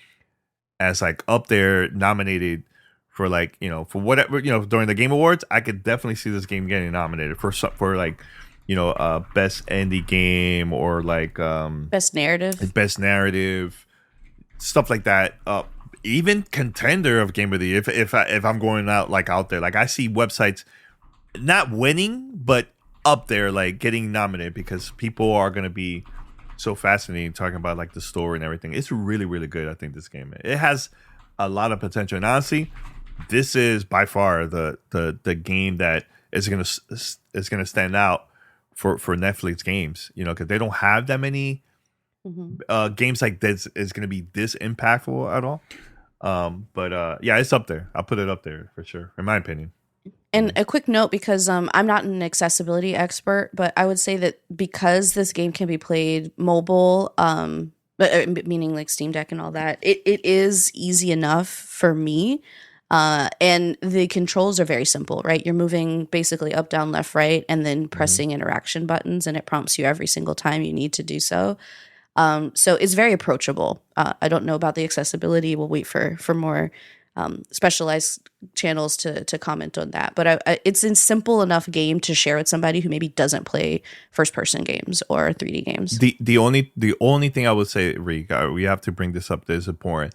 as like up there, nominated for like, you know, for whatever, you know, during the Game Awards. I could definitely see this game getting nominated for like, you know, best indie game or like best narrative, stuff like that. Even contender of Game of the Year. If I'm going out there, like I see websites not winning, but up there, like getting nominated because people are gonna be so fascinating talking about like the story and everything. It's really, really good. I think this game, it has a lot of potential, and honestly, this is by far the game that is gonna stand out for Netflix games, you know, because they don't have that many games like this is going to be this impactful at all. But yeah, it's up there. I'll put it up there for sure, in my opinion. And a quick note, because I'm not an accessibility expert, but I would say that because this game can be played mobile, meaning like Steam Deck and all that, it is easy enough for me. And the controls are very simple, right? You're moving basically up, down, left, right, and then pressing interaction buttons, and it prompts you every single time you need to do so. So it's very approachable. I don't know about the accessibility. We'll wait for more specialized channels to comment on that. But it's a simple enough game to share with somebody who maybe doesn't play first-person games or 3D games. The only thing I would say, Rika, we have to bring this up that is important.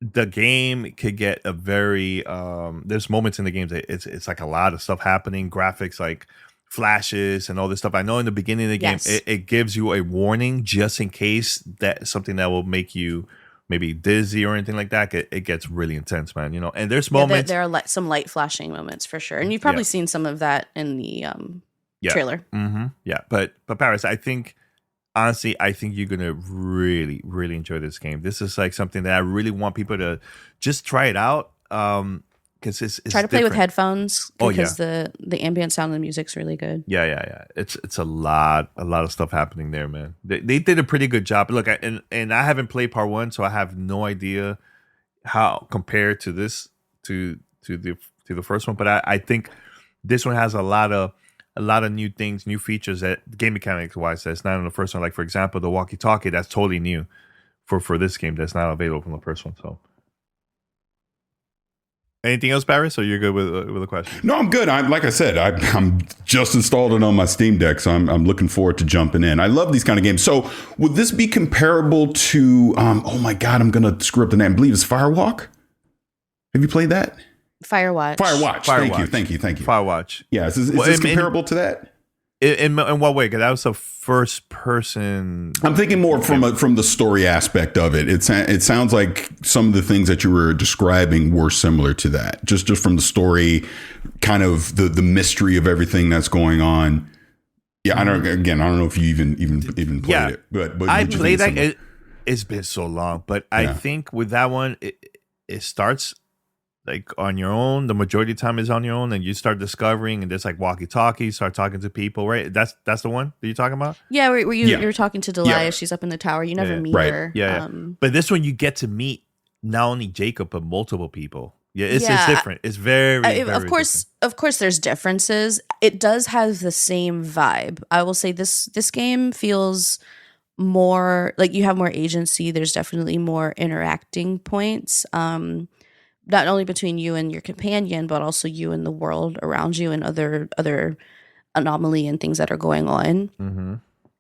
The game could get a very there's moments in the games that it's like a lot of stuff happening, graphics like flashes and all this stuff. I know in the beginning of the game it gives you a warning just in case that something that will make you maybe dizzy or anything like that. It gets really intense, man, you know. And there's moments there are some light flashing moments for sure, and you've probably seen some of that in the trailer. But Paris, honestly, I think you're gonna really, really enjoy this game. This is like something that I really want people to just try it out. Because it's try to play different with headphones because the ambient sound of the music's really good. Yeah. It's a lot of stuff happening there, man. They did a pretty good job. Look, and I haven't played part one, so I have no idea how compared to this to the first one. But I think this one has a lot of new things, new features that game mechanics wise that's not in the first one. Like for example, the walkie-talkie, that's totally new for this game that's not available from the first one. So anything else, Paris, or you're good with a question? No, I'm good. Like I said, I'm just installed it on my Steam Deck, so I'm looking forward to jumping in. I love these kind of games. So would this be comparable to oh my god, I'm gonna screw up the name. I believe it's Firewalk. Have you played that? Firewatch. Thank you. Firewatch. Yeah, is this comparable to that? In what way? Because that was a first person. I'm thinking more from the story aspect of it. It sounds like some of the things that you were describing were similar to that. Just from the story, kind of the mystery of everything that's going on. Yeah, I don't know if you even played it, but I played that. It's been so long, but I think with that one, it starts like on your own. The majority of the time is on your own, and you start discovering, and there's like walkie-talkie, start talking to people, right? That's the one that you're talking about? Yeah, where you're talking to Delia, she's up in the tower. You never meet her. Yeah. But this one you get to meet not only Jacob, but multiple people. Yeah, it's different. It's very, very different. Of course there's differences. It does have the same vibe. I will say this game feels more like you have more agency. There's definitely more interacting points. Not only between you and your companion, but also you and the world around you and other anomaly and things that are going on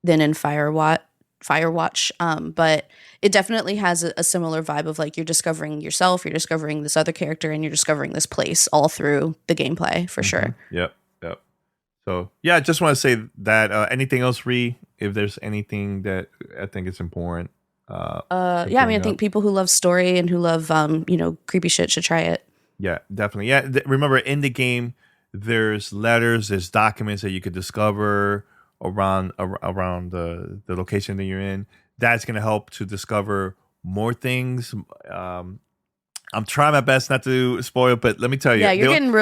than in Firewatch. But it definitely has a similar vibe of like you're discovering yourself, you're discovering this other character, and you're discovering this place all through the gameplay for sure. Yep. So yeah, I just want to say that. Anything else, Ree? If there's anything that I think is important. I think people who love story and who love creepy shit should try it. Yeah, definitely. Yeah, remember in the game there's letters, there's documents that you could discover around the location that you're in. That's going to help to discover more things. I'm trying my best not to spoil, but let me tell you. Yeah, you're getting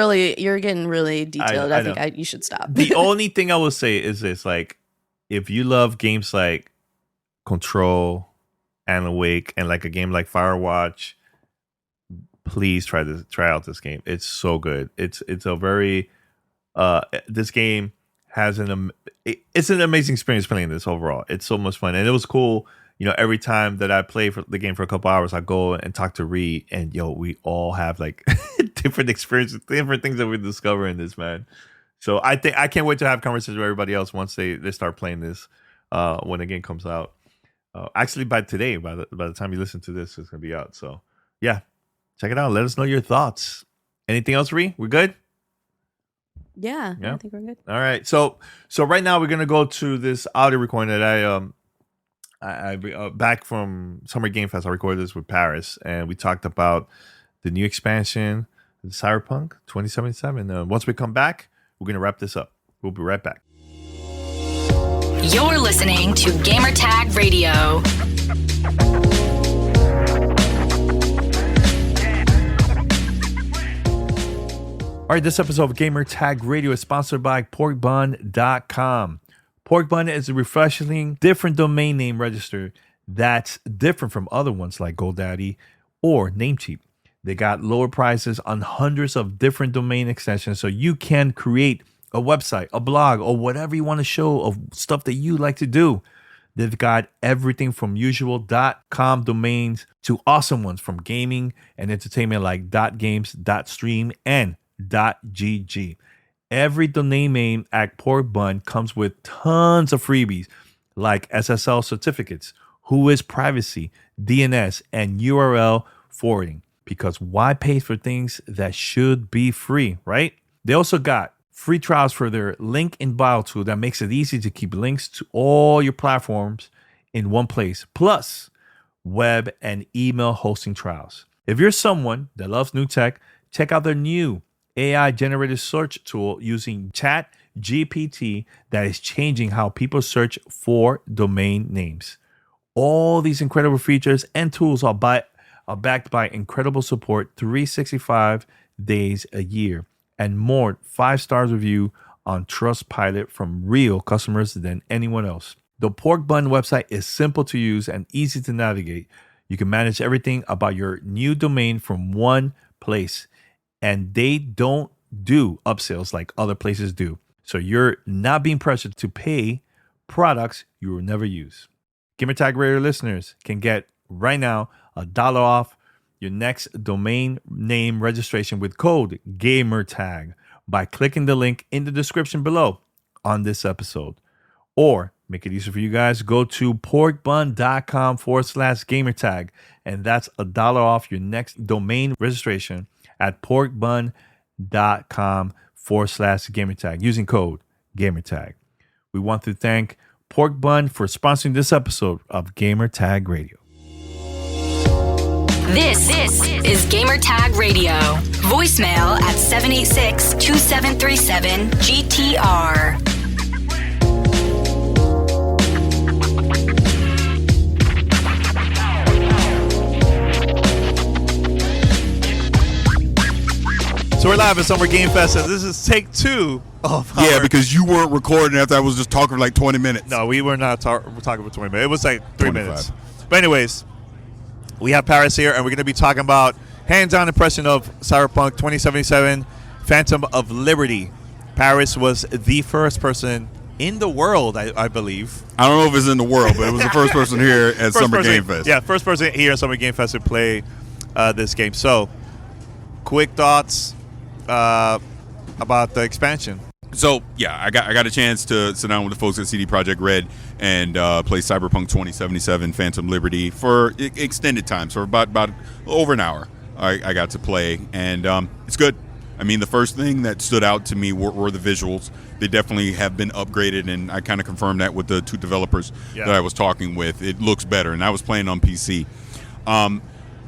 really detailed. I think you should stop. The only thing I will say is this: like, if you love games like Control Alan Wake, and like a game like Firewatch, please try out this game. It's so good. It's a very this game has it's an amazing experience playing this overall. It's so much fun, and it was cool. Every time that I play for the game for a couple hours, I go and talk to Ree, and we all have like different experiences, different things that we discover in this, man. So I can't wait to have conversations with everybody else once they start playing this when the game comes out. Actually, by the time you listen to this, it's gonna be out. So yeah, check it out. Let us know your thoughts. Anything else, Ree? We're good? Yeah, I think we're good. All right. So right now we're gonna go to this audio recording that I back from Summer Game Fest. I recorded this with Paris, and we talked about the new expansion, Cyberpunk 2077. Once we come back, we're gonna wrap this up. We'll be right back. You're listening to Gamertag Radio. All right, this episode of Gamertag Radio is sponsored by porkbun.com. Porkbun is a refreshingly different domain name register that's different from other ones like GoDaddy or Namecheap. They got lower prices on hundreds of different domain extensions, so you can create a website, a blog, or whatever you want to show of stuff that you like to do. They've got everything from usual .com domains to awesome ones from gaming and entertainment like .games, .stream, and .gg. Every domain name at Porkbun comes with tons of freebies like SSL certificates, Whois privacy, DNS, and URL forwarding. Because why pay for things that should be free, right? They also got free trials for their link in bio tool that makes it easy to keep links to all your platforms in one place, plus web and email hosting trials. If you're someone that loves new tech, check out their new AI-generated search tool using ChatGPT that is changing how people search for domain names. All these incredible features and tools are backed by incredible support 365 days a year and more 5-star review on Trustpilot from real customers than anyone else. The Porkbun website is simple to use and easy to navigate. You can manage everything about your new domain from one place, and they don't do upsells like other places do. So you're not being pressured to pay products you will never use. Gamertag Radio listeners can get right now $1 off your next domain name registration with code GAMERTAG by clicking the link in the description below on this episode. Or make it easier for you guys, go to porkbun.com/gamertag, and that's $1 off your next domain registration at porkbun.com/gamertag using code GAMERTAG. We want to thank Porkbun for sponsoring this episode of Gamertag Radio. This is Gamertag Radio. Voicemail at 786-2737-GTR. So we're live at Summer Game Fest, and this is take 2 of Yeah, because you weren't recording after I was just talking for like 20 minutes. No, we were not talking for 20 minutes. It was like 3 25. minutes. But anyways, we have Paris here, and we're going to be talking about hands-on impression of Cyberpunk 2077, Phantom of Liberty. Paris was the first person in the world, I believe. I don't know if it's in the world, but it was the first person here at Summer Game Fest. Yeah, first person here at Summer Game Fest to play this game. So, quick thoughts about the expansion. So, yeah, I got a chance to sit down with the folks at CD Projekt Red and play Cyberpunk 2077 Phantom Liberty for extended time. So, about over an hour I got to play, and it's good. I mean, the first thing that stood out to me were the visuals. They definitely have been upgraded, and I kind of confirmed that with the 2 developers that I was talking with. It looks better, and I was playing on PC.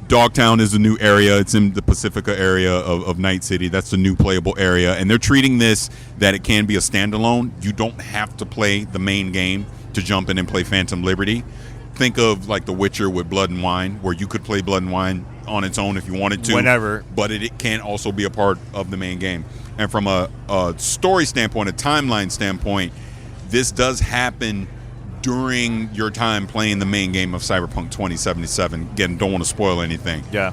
Dogtown is a new area. It's in the Pacifica area of Night City. That's the new playable area. And they're treating this that it can be a standalone. You don't have to play the main game to jump in and play Phantom Liberty. Think of like The Witcher with Blood and Wine, where you could play Blood and Wine on its own if you wanted to. Whenever. But it can also be a part of the main game. And from a story standpoint, a timeline standpoint, this does happen during your time playing the main game of Cyberpunk 2077. Again, don't want to spoil anything. Yeah.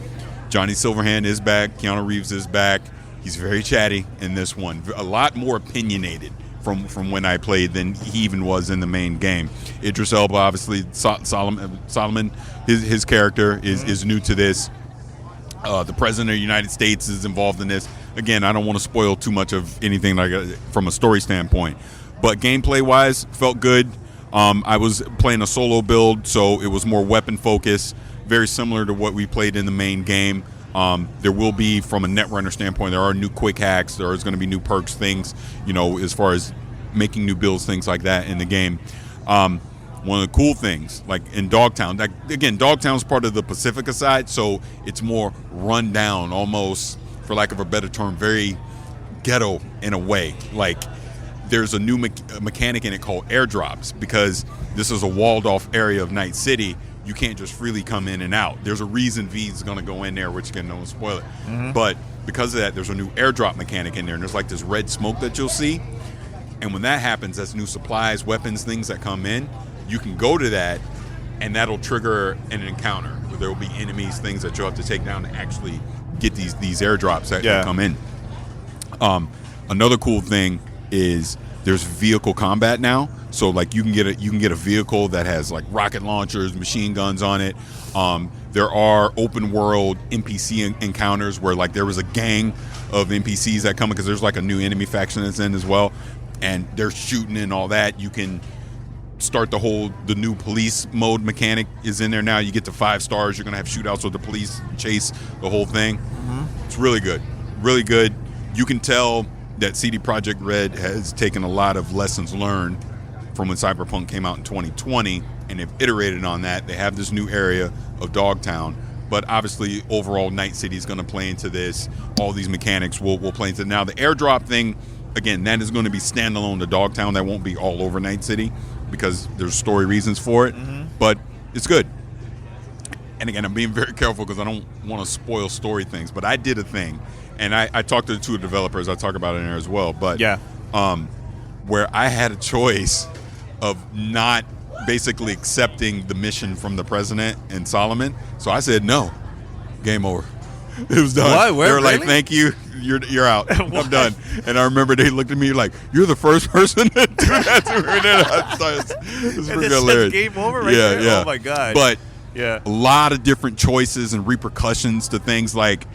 Johnny Silverhand is back. Keanu Reeves is back. He's very chatty in this one. A lot more opinionated from when I played than he even was in the main game. Idris Elba, obviously, Solomon, his character is new to this. The President of the United States is involved in this. Again, I don't want to spoil too much of anything from a story standpoint. But gameplay-wise, felt good. I was playing a solo build, so it was more weapon-focused, very similar to what we played in the main game. There will be, from a Netrunner standpoint, there are new quick hacks. There is going to be new perks, things, as far as making new builds, things like that in the game. One of the cool things, like in Dogtown, again, Dogtown's part of the Pacifica side, so it's more run down, almost, for lack of a better term, very ghetto in a way. Like, there's a new mechanic in it called airdrops, because this is a walled-off area of Night City. You can't just freely come in and out. There's a reason V's going to go in there, which again, no one spoil it. Mm-hmm. But because of that, there's a new airdrop mechanic in there, and there's like this red smoke that you'll see. And when that happens, that's new supplies, weapons, things that come in. You can go to that, and that'll trigger an encounter where there will be enemies, things that you'll have to take down to actually get these airdrops that come in. Another cool thing is there's vehicle combat now. So like you can get a vehicle that has like rocket launchers, machine guns on it. There are open world NPC encounters where like there was a gang of NPCs that come because there's like a new enemy faction that's in as well, and they're shooting and all that. You can start the new police mode mechanic is in there now. You get to 5 stars. You're gonna have shootouts with the police, chase the whole thing. Mm-hmm. It's really good, really good. You can tell that CD Projekt Red has taken a lot of lessons learned from when Cyberpunk came out in 2020, and they've iterated on that. They have this new area of Dogtown, but obviously overall Night City is going to play into this. All these mechanics will play into it. Now the airdrop thing, again, that is going to be standalone to Dogtown. That won't be all over Night City because there's story reasons for it, but it's good. And again, I'm being very careful because I don't want to spoil story things, but I did a thing, and I talked to the 2 developers. I talk about it in there as well, but where I had a choice of not basically accepting the mission from the president and Solomon. So I said, no, game over. It was done. What? They were really? like, thank you, you're out. I'm done. And I remember they looked at me like, you're the first person to do that to me. It was pretty hilarious. Game over right there? Yeah. Oh my God. But a lot of different choices and repercussions to things. Like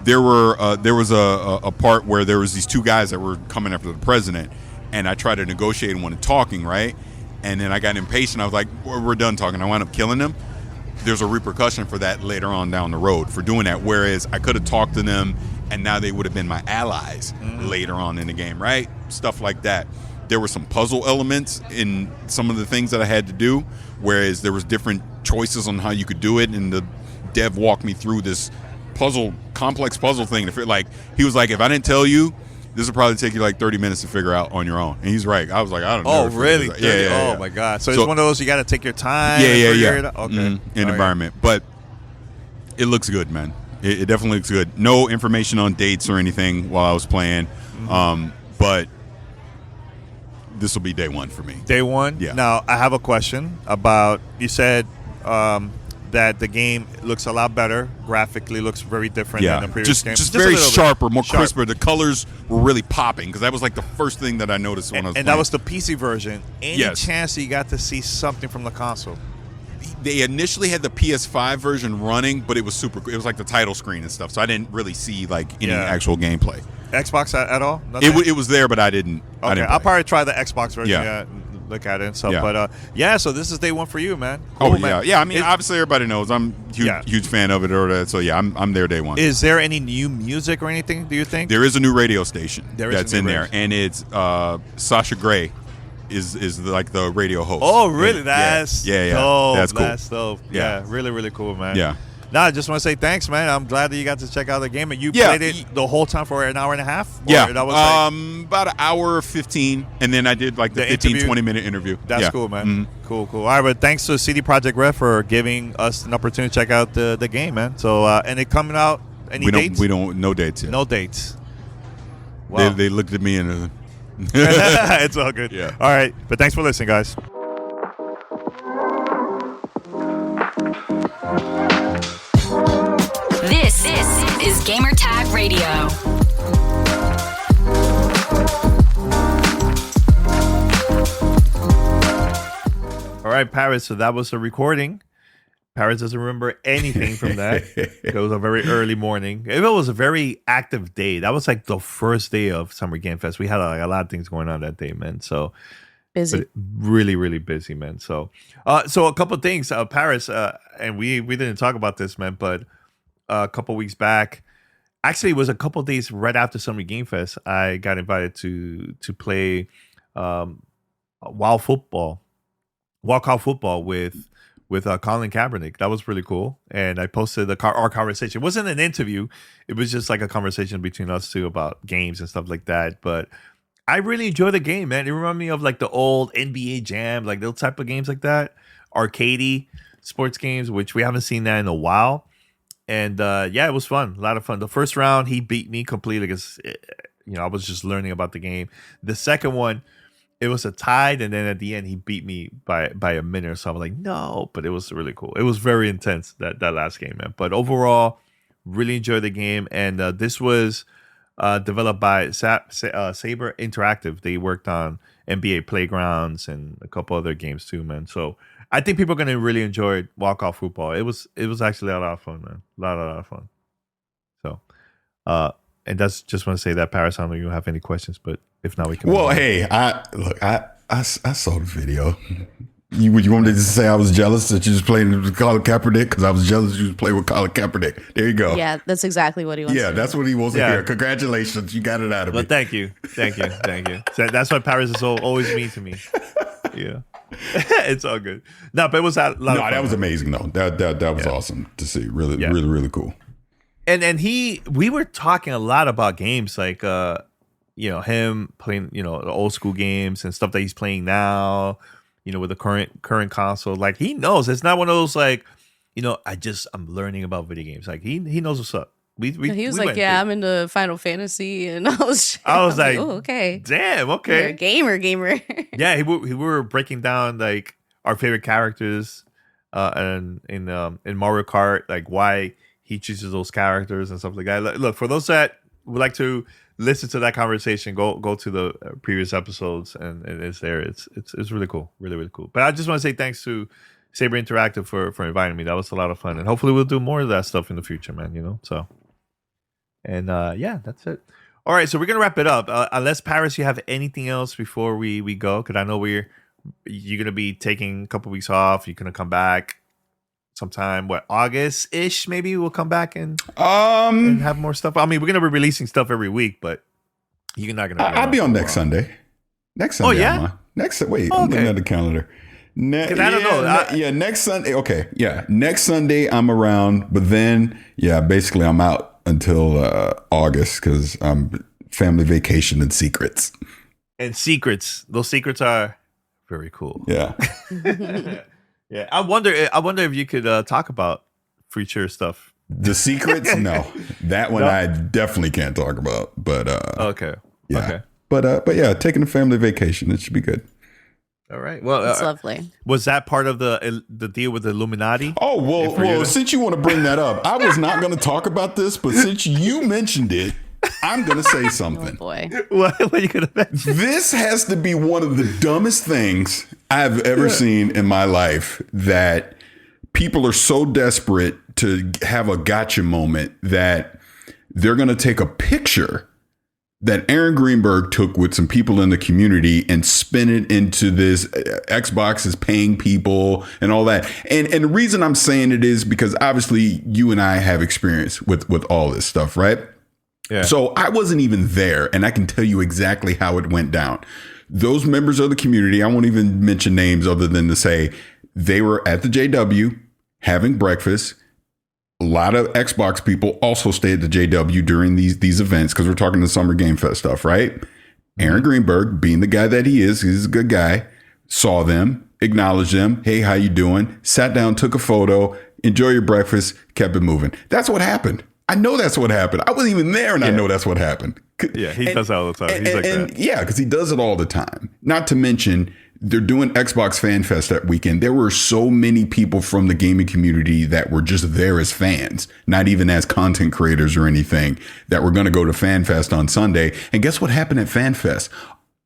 there was a part where there was these 2 guys that were coming after the president, and I tried to negotiate and wanted talking, right? And then I got impatient. I was like, we're done talking. I wound up killing them. There's a repercussion for that later on down the road for doing that, whereas I could have talked to them, and now they would have been my allies later on in the game, right? Stuff like that. There were some puzzle elements in some of the things that I had to do, whereas there was different choices on how you could do it, and the dev walked me through this complex puzzle thing. He was like, if I didn't tell you, this will probably take you like 30 minutes to figure out on your own. And he's right. I was like, I don't know. Oh, really? Yeah. Oh, my God. So it's one of those you got to take your time. Yeah. Okay. Environment. But it looks good, man. It definitely looks good. No information on dates or anything while I was playing. But this will be day 1 for me. Day 1? Yeah. Now, I have a question about, you said that the game looks a lot better. Graphically looks very different than the previous game. Just very sharper, more crisper. The colors were really popping because that was like the first thing that I noticed when I was playing. And that was the PC version. Any chance you got to see something from the console? They initially had the PS5 version running, but it was super. It was like the title screen and stuff, so I didn't really see like any actual gameplay. Xbox at all? It was there, but I didn't. Okay, I didn't play. I'll probably try the Xbox version. Yeah. Look at it and stuff. Yeah. But so this is day 1 for you, man. Cool, man. Yeah. I mean, obviously everybody knows I'm huge fan of it or that. So yeah, I'm there day 1. Is there any new music or anything? Do you think there is a new radio station that's in there, and it's Sasha Grey is like the radio host. Oh, really? That's dope. That's cool. That's dope. Yeah, really, really cool, man. Yeah. No, I just want to say thanks, man. I'm glad that you got to check out the game. And you played it the whole time for an hour and a half? Yeah. That was about an hour 15, and then I did like the 15, 20-minute interview. That's cool, man. Cool. All right, but thanks to CD Projekt Red for giving us an opportunity to check out the game, man. So, and it coming out, any dates? No dates yet. No dates. Wow. They looked at me and... It's all good. Yeah. All right, but thanks for listening, guys. Radio. All right, Paris. So that was a recording. Paris doesn't remember anything from that. It was a very early morning. It was a very active day. That was like the first day of Summer Game Fest. We had like a lot of things going on that day, man. So Busy. really, really busy, man. So a couple of things, Paris, and we didn't talk about this, man, but a couple of weeks back, actually, it was a couple of days right after Summer Game Fest, I got invited to play walkout football with Colin Kaepernick. That was really cool. And I posted our conversation. It wasn't an interview. It was just like a conversation between us two about games and stuff like that. But I really enjoyed the game, man. It reminded me of like the old NBA Jam, like those type of games like that. Arcadey sports games, which we haven't seen that in a while. And yeah, it was fun. A lot of fun. The first round, he beat me completely because, I was just learning about the game. The second one, it was a tied, and then at the end he beat me by a minute or so. I'm like, no, but it was really cool. It was very intense, that last game, man. But overall, really enjoyed the game. And this was developed by Saber Interactive. They worked on NBA Playgrounds and a couple other games too, man. So I think people are gonna really enjoy walkout football. It was actually a lot of fun, man. A lot of fun. So and that's just want to say that, Paris, I don't know if you have any questions, but if not, we can. Well, hey, I saw the video. You want me to say I was jealous that you was playing with Colin Kaepernick? Because I was jealous you was playing with Colin Kaepernick. There you go. Yeah, that's exactly what he wants. Yeah, that's what he wants to hear. Congratulations, you got it out of me. Well, thank you. So that's why Paris is always mean to me. Yeah, it's all good. No, but it was a lot of fun. That was amazing though. That was awesome to see. Really cool. And we were talking a lot about games like him playing the old school games and stuff that he's playing now, with the current console. Like, he knows. It's not one of those like, I'm learning about video games. Like, he knows what's up. He was like, yeah, I'm into Final Fantasy, and I was like, oh, okay, damn, okay, you're a gamer. Yeah, we were breaking down like our favorite characters and in Mario Kart, like why he chooses those characters and stuff like that. Look, for those that would like to listen to that conversation, go to the previous episodes, and it's there. It's really cool, really cool. But I just want to say thanks to Saber Interactive for inviting me. That was a lot of fun, and hopefully we'll do more of that stuff in the future, man. So, and yeah, that's it. All right, so we're gonna wrap it up. Unless, Paris, you have anything else before we go? Because I know you're gonna be taking a couple weeks off. You're gonna come back sometime, August-ish, maybe we'll come back and have more stuff. I mean, we're gonna be releasing stuff every week, but you're not gonna. I'll be on next Sunday. Next Sunday. Oh yeah. I'm looking at the calendar. I don't know. Next Sunday. Okay, yeah, next Sunday I'm around, but then basically I'm out until August because I'm family vacation and secrets. And secrets. Those secrets are very cool. Yeah. Yeah, I wonder if you could talk about future stuff. The secrets? No, that one I definitely can't talk about. But okay, yeah. Okay. But yeah, taking a family vacation, it should be good. All right. Well, it's lovely. Was that part of the deal with the Illuminati? Oh well. Since you want to bring that up, I was not going to talk about this, but since you mentioned it, I'm going to say something. Oh boy. What are you going to mention? This has to be one of the dumbest things I've ever seen in my life, that people are so desperate to have a gotcha moment that they're going to take a picture that Aaron Greenberg took with some people in the community and spin it into this Xbox is paying people and all that. And the reason I'm saying it is because obviously you and I have experience with all this stuff, right? Yeah. So I wasn't even there, and I can tell you exactly how it went down. Those members of the community, I won't even mention names other than to say they were at the JW having breakfast. A lot of Xbox people also stayed at the JW during these events because we're talking the Summer Game Fest stuff, right? Aaron Greenberg, being the guy that he is, he's a good guy, saw them, acknowledged them. Hey, how you doing? Sat down, took a photo, enjoy your breakfast, kept it moving. That's what happened. I know that's what happened. I wasn't even there, and I know that's what happened. Yeah, he does that all the time. He's like that. Yeah, because he does it all the time. Not to mention they're doing Xbox Fan Fest that weekend. There were so many people from the gaming community that were just there as fans, not even as content creators or anything, that were going to go to Fan Fest on Sunday. And guess what happened at Fan Fest?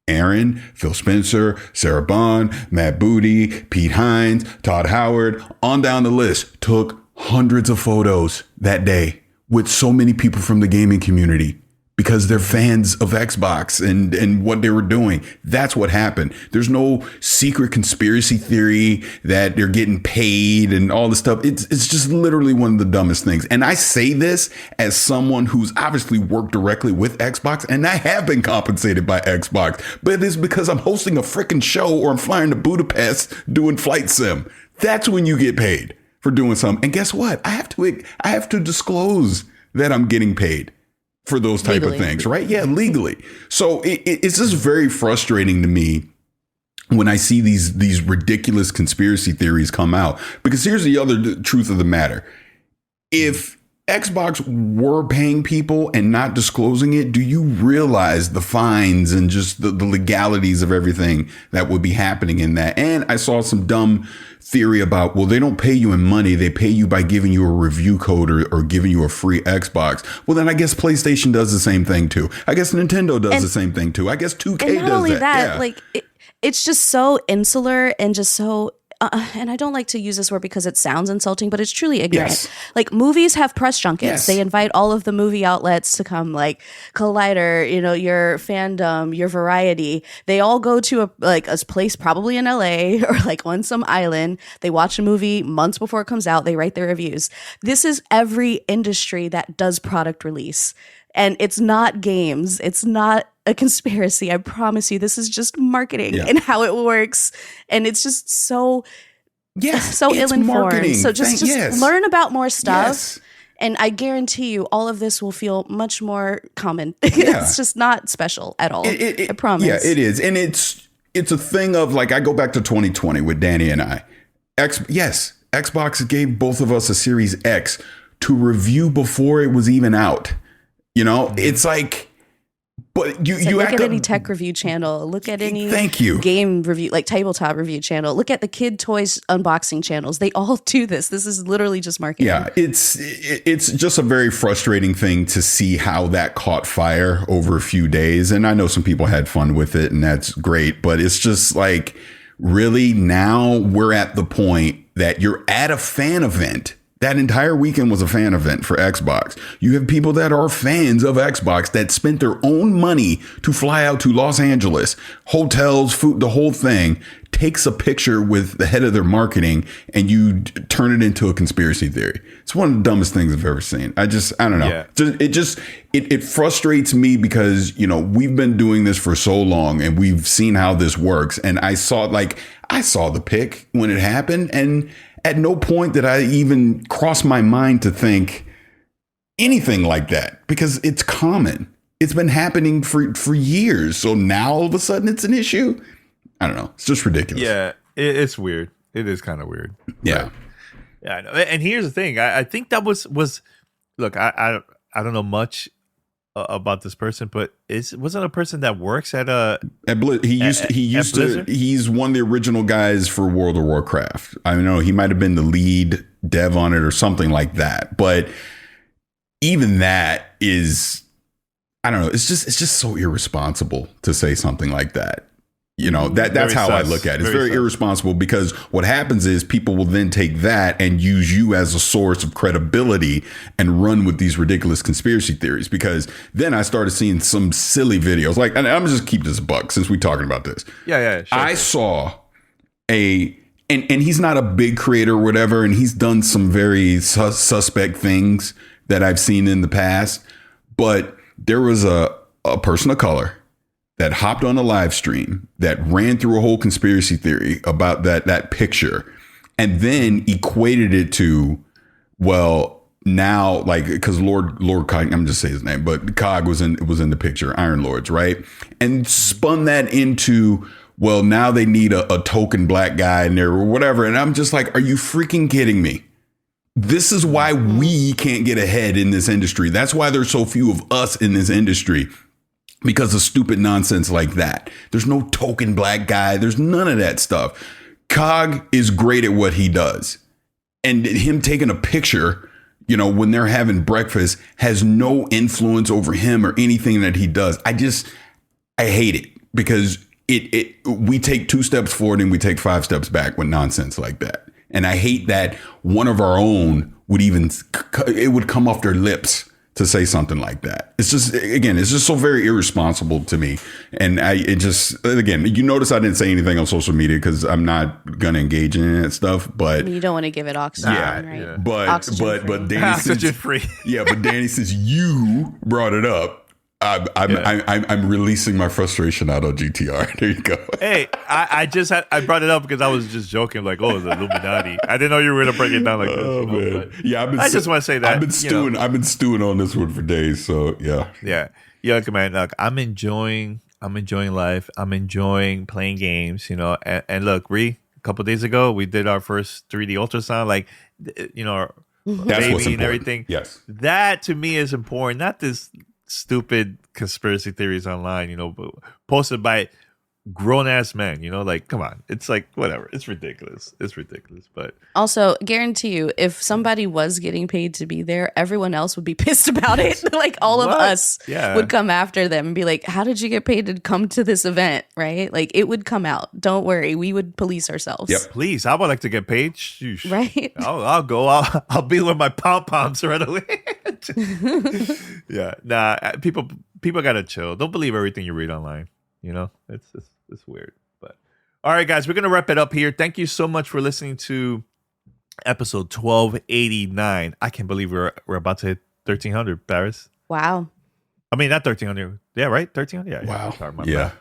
Aaron, Phil Spencer, Sarah Bond, Matt Booty, Pete Hines, Todd Howard, on down the list, took hundreds of photos that day with so many people from the gaming community because they're fans of Xbox and what they were doing. That's what happened. There's no secret conspiracy theory that they're getting paid and all this stuff. It's just literally one of the dumbest things. And I say this as someone who's obviously worked directly with Xbox, and I have been compensated by Xbox, but it's because I'm hosting a freaking show or I'm flying to Budapest doing flight sim. That's when you get paid for doing something. And guess what? I have to disclose that I'm getting paid for those type legally. Of things, right? Yeah, legally. So it's just very frustrating to me when I see these ridiculous conspiracy theories come out, because here's the other truth of the matter. If Xbox were paying people and not disclosing it, do you realize the fines and just the legalities of everything that would be happening in that? And I saw some dumb theory about, well, they don't pay you in money. They pay you by giving you a review code or giving you a free Xbox. Well, then I guess PlayStation does the same thing too. I guess Nintendo does the same thing too. I guess 2K does that. And not only that, yeah. Like it's just so insular and just so and I don't like to use this word because it sounds insulting, but it's truly ignorant. Yes. Like movies have press junkets. Yes. They invite all of the movie outlets to come, like Collider, your Fandom, your Variety. They all go to a place probably in LA or like on some island. They watch a movie months before it comes out. They write their reviews. This is every industry that does product release. And it's not games. It's not a conspiracy. I promise you, this is just marketing and how it works. And it's just so ill-informed. Marketing. So just learn about more stuff. Yes. And I guarantee you all of this will feel much more common. It's just not special at all. I promise. Yeah, it is. And it's a thing of, like, I go back to 2020 with Danny and I. Xbox gave both of us a Series X to review before it was even out. It's like, but you look at any tech review channel, look at any game review, like tabletop review channel, look at the kid toys unboxing channels. They all do this. This is literally just marketing. Yeah, it's just a very frustrating thing to see how that caught fire over a few days. And I know some people had fun with it, and that's great. But it's just like, really, now we're at the point that you're at a fan event. That entire weekend was a fan event for Xbox. You have people that are fans of Xbox that spent their own money to fly out to Los Angeles, hotels, food, the whole thing, takes a picture with the head of their marketing, and you turn it into a conspiracy theory. It's one of the dumbest things I've ever seen. I don't know. Yeah. It frustrates me because, we've been doing this for so long and we've seen how this works. And I saw the pic when it happened, and at no point did I even cross my mind to think anything like that, because it's common. It's been happening for years. So now all of a sudden it's an issue. I don't know. It's just ridiculous. Yeah, it's weird. It is kind of weird. Yeah. Yeah, I know. And here's the thing. I think that was look, I don't know much about this person, but wasn't a person that works at he's one of the original guys for World of Warcraft. I don't know, he might have been the lead dev on it or something like that, but even that is, I don't know, it's just so irresponsible to say something like that. That's how I look at it. It's very irresponsible, because what happens is people will then take that and use you as a source of credibility and run with these ridiculous conspiracy theories. Because then I started seeing some silly videos. Like, and I'm just keep this a buck since we're talking about this. Yeah. Sure. I saw and he's not a big creator or whatever, and he's done some very suspect things that I've seen in the past. But there was a person of color that hopped on a live stream that ran through a whole conspiracy theory about that picture, and then equated it to, well, now, like, because Lord Cog, I'm just saying his name, but Cog was in the picture, Iron Lords, right? And spun that into, well, now they need a token black guy in there or whatever. And I'm just like, are you freaking kidding me? This is why we can't get ahead in this industry. That's why there's so few of us in this industry. because of stupid nonsense like that. There's no token black guy. There's none of that stuff. Cog is great at what he does. And him taking a picture, when they're having breakfast has no influence over him or anything that he does. I hate it because we take 2 steps forward and we take 5 steps back with nonsense like that. And I hate that one of our own would come off their lips to say something like that. It's just so very irresponsible to me. And you notice I didn't say anything on social media because I'm not going to engage in that stuff, but you don't want to give it oxygen, right? Yeah. But Danny oxygen free. Yeah. But Danny, since you brought it up, I'm releasing my frustration out on GTR. There you go. Hey, I brought it up because I was just joking, like, oh, the Illuminati. I didn't know you were gonna break it down like this. Oh man, yeah. I just want to say that I've been stewing on this one for days. So yeah. Look, man. Look, I'm enjoying life. I'm enjoying playing games. And look, a couple days ago we did our first 3D ultrasound. Like, our baby and everything. Yes, that to me is important. Not this stupid conspiracy theories online, posted by grown-ass men, like, come on. It's like, whatever. It's ridiculous. But also, guarantee you, if somebody was getting paid to be there, everyone else would be pissed about it. Like, all of us would come after them and be like, how did you get paid to come to this event, right? Like, it would come out. Don't worry. We would police ourselves. Yep. Please, I would like to get paid. Sheesh. Right? I'll go. I'll be with my pom-poms right away. Yeah. Nah, people gotta chill. Don't believe everything you read online. It's weird. But all right, guys, we're gonna wrap it up here. Thank you so much for listening to episode 1289. I can't believe we're about to hit 1300, Paris. Wow. I mean, not 1300. Yeah, right? 1300. Yeah. Wow. Sorry,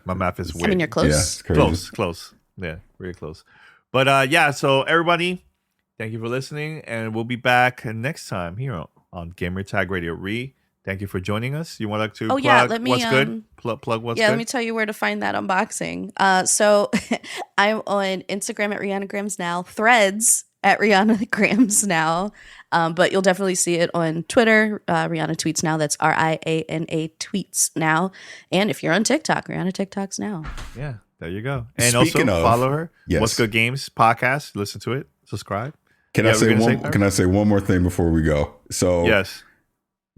my math is weird. I mean, you're close. Yeah, Close. Yeah, really close. But so everybody, thank you for listening, and we'll be back next time here on Gamertag Radio. Thank you for joining us. You want to plug let me, what's good? Plug what's good? Yeah, let me tell you where to find that unboxing. So I'm on Instagram at Rihanna Grams Now, Threads at Rihanna Grams Now, but you'll definitely see it on Twitter, Rihanna Tweets Now. That's RIANA Tweets Now. And if you're on TikTok, Rihanna TikToks Now. Yeah, there you go. And Speaking also follow her. Yes. What's Good Games podcast. Listen to it. Subscribe. Can I say one more thing before we go? So yes.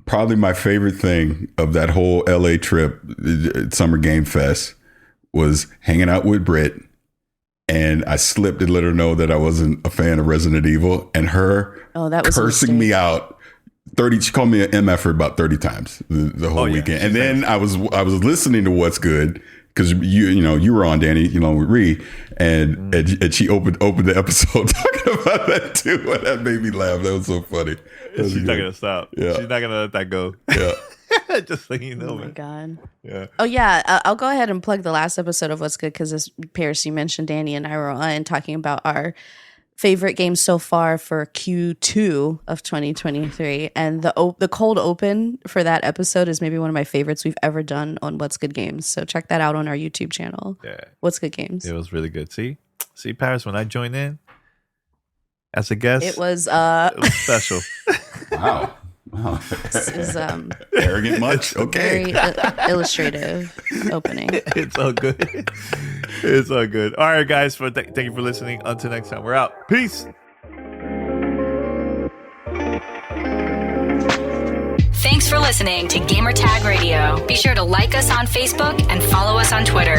Probably my favorite thing of that whole LA trip, Summer Game Fest, was hanging out with Britt. And I slipped and let her know that I wasn't a fan of Resident Evil. And her cursing me out. She called me an MF about 30 times the whole weekend. And then I was listening to What's Good. Because you were on, Danny, with Ree, and she opened the episode talking about that too, and that made me laugh. That was so funny. She's not gonna stop. Yeah. She's not gonna let that go. Yeah. Just so you know. Oh my God. Yeah. Oh yeah. I'll go ahead and plug the last episode of What's Good because as Paris, you mentioned, Danny and I were on talking about our favorite games so far for Q2 of 2023, and the cold open for that episode is maybe one of my favorites we've ever done on What's Good Games. So check that out on our YouTube channel. Yeah, What's Good Games. It was really good. See, Paris, when I joined in as a guest, it was special. Wow. This is arrogant much. Okay. Very illustrative opening. It's all good. It's all good. All right, guys. Thank you for listening. Until next time, we're out. Peace. Thanks for listening to Gamertag Radio. Be sure to like us on Facebook and follow us on Twitter.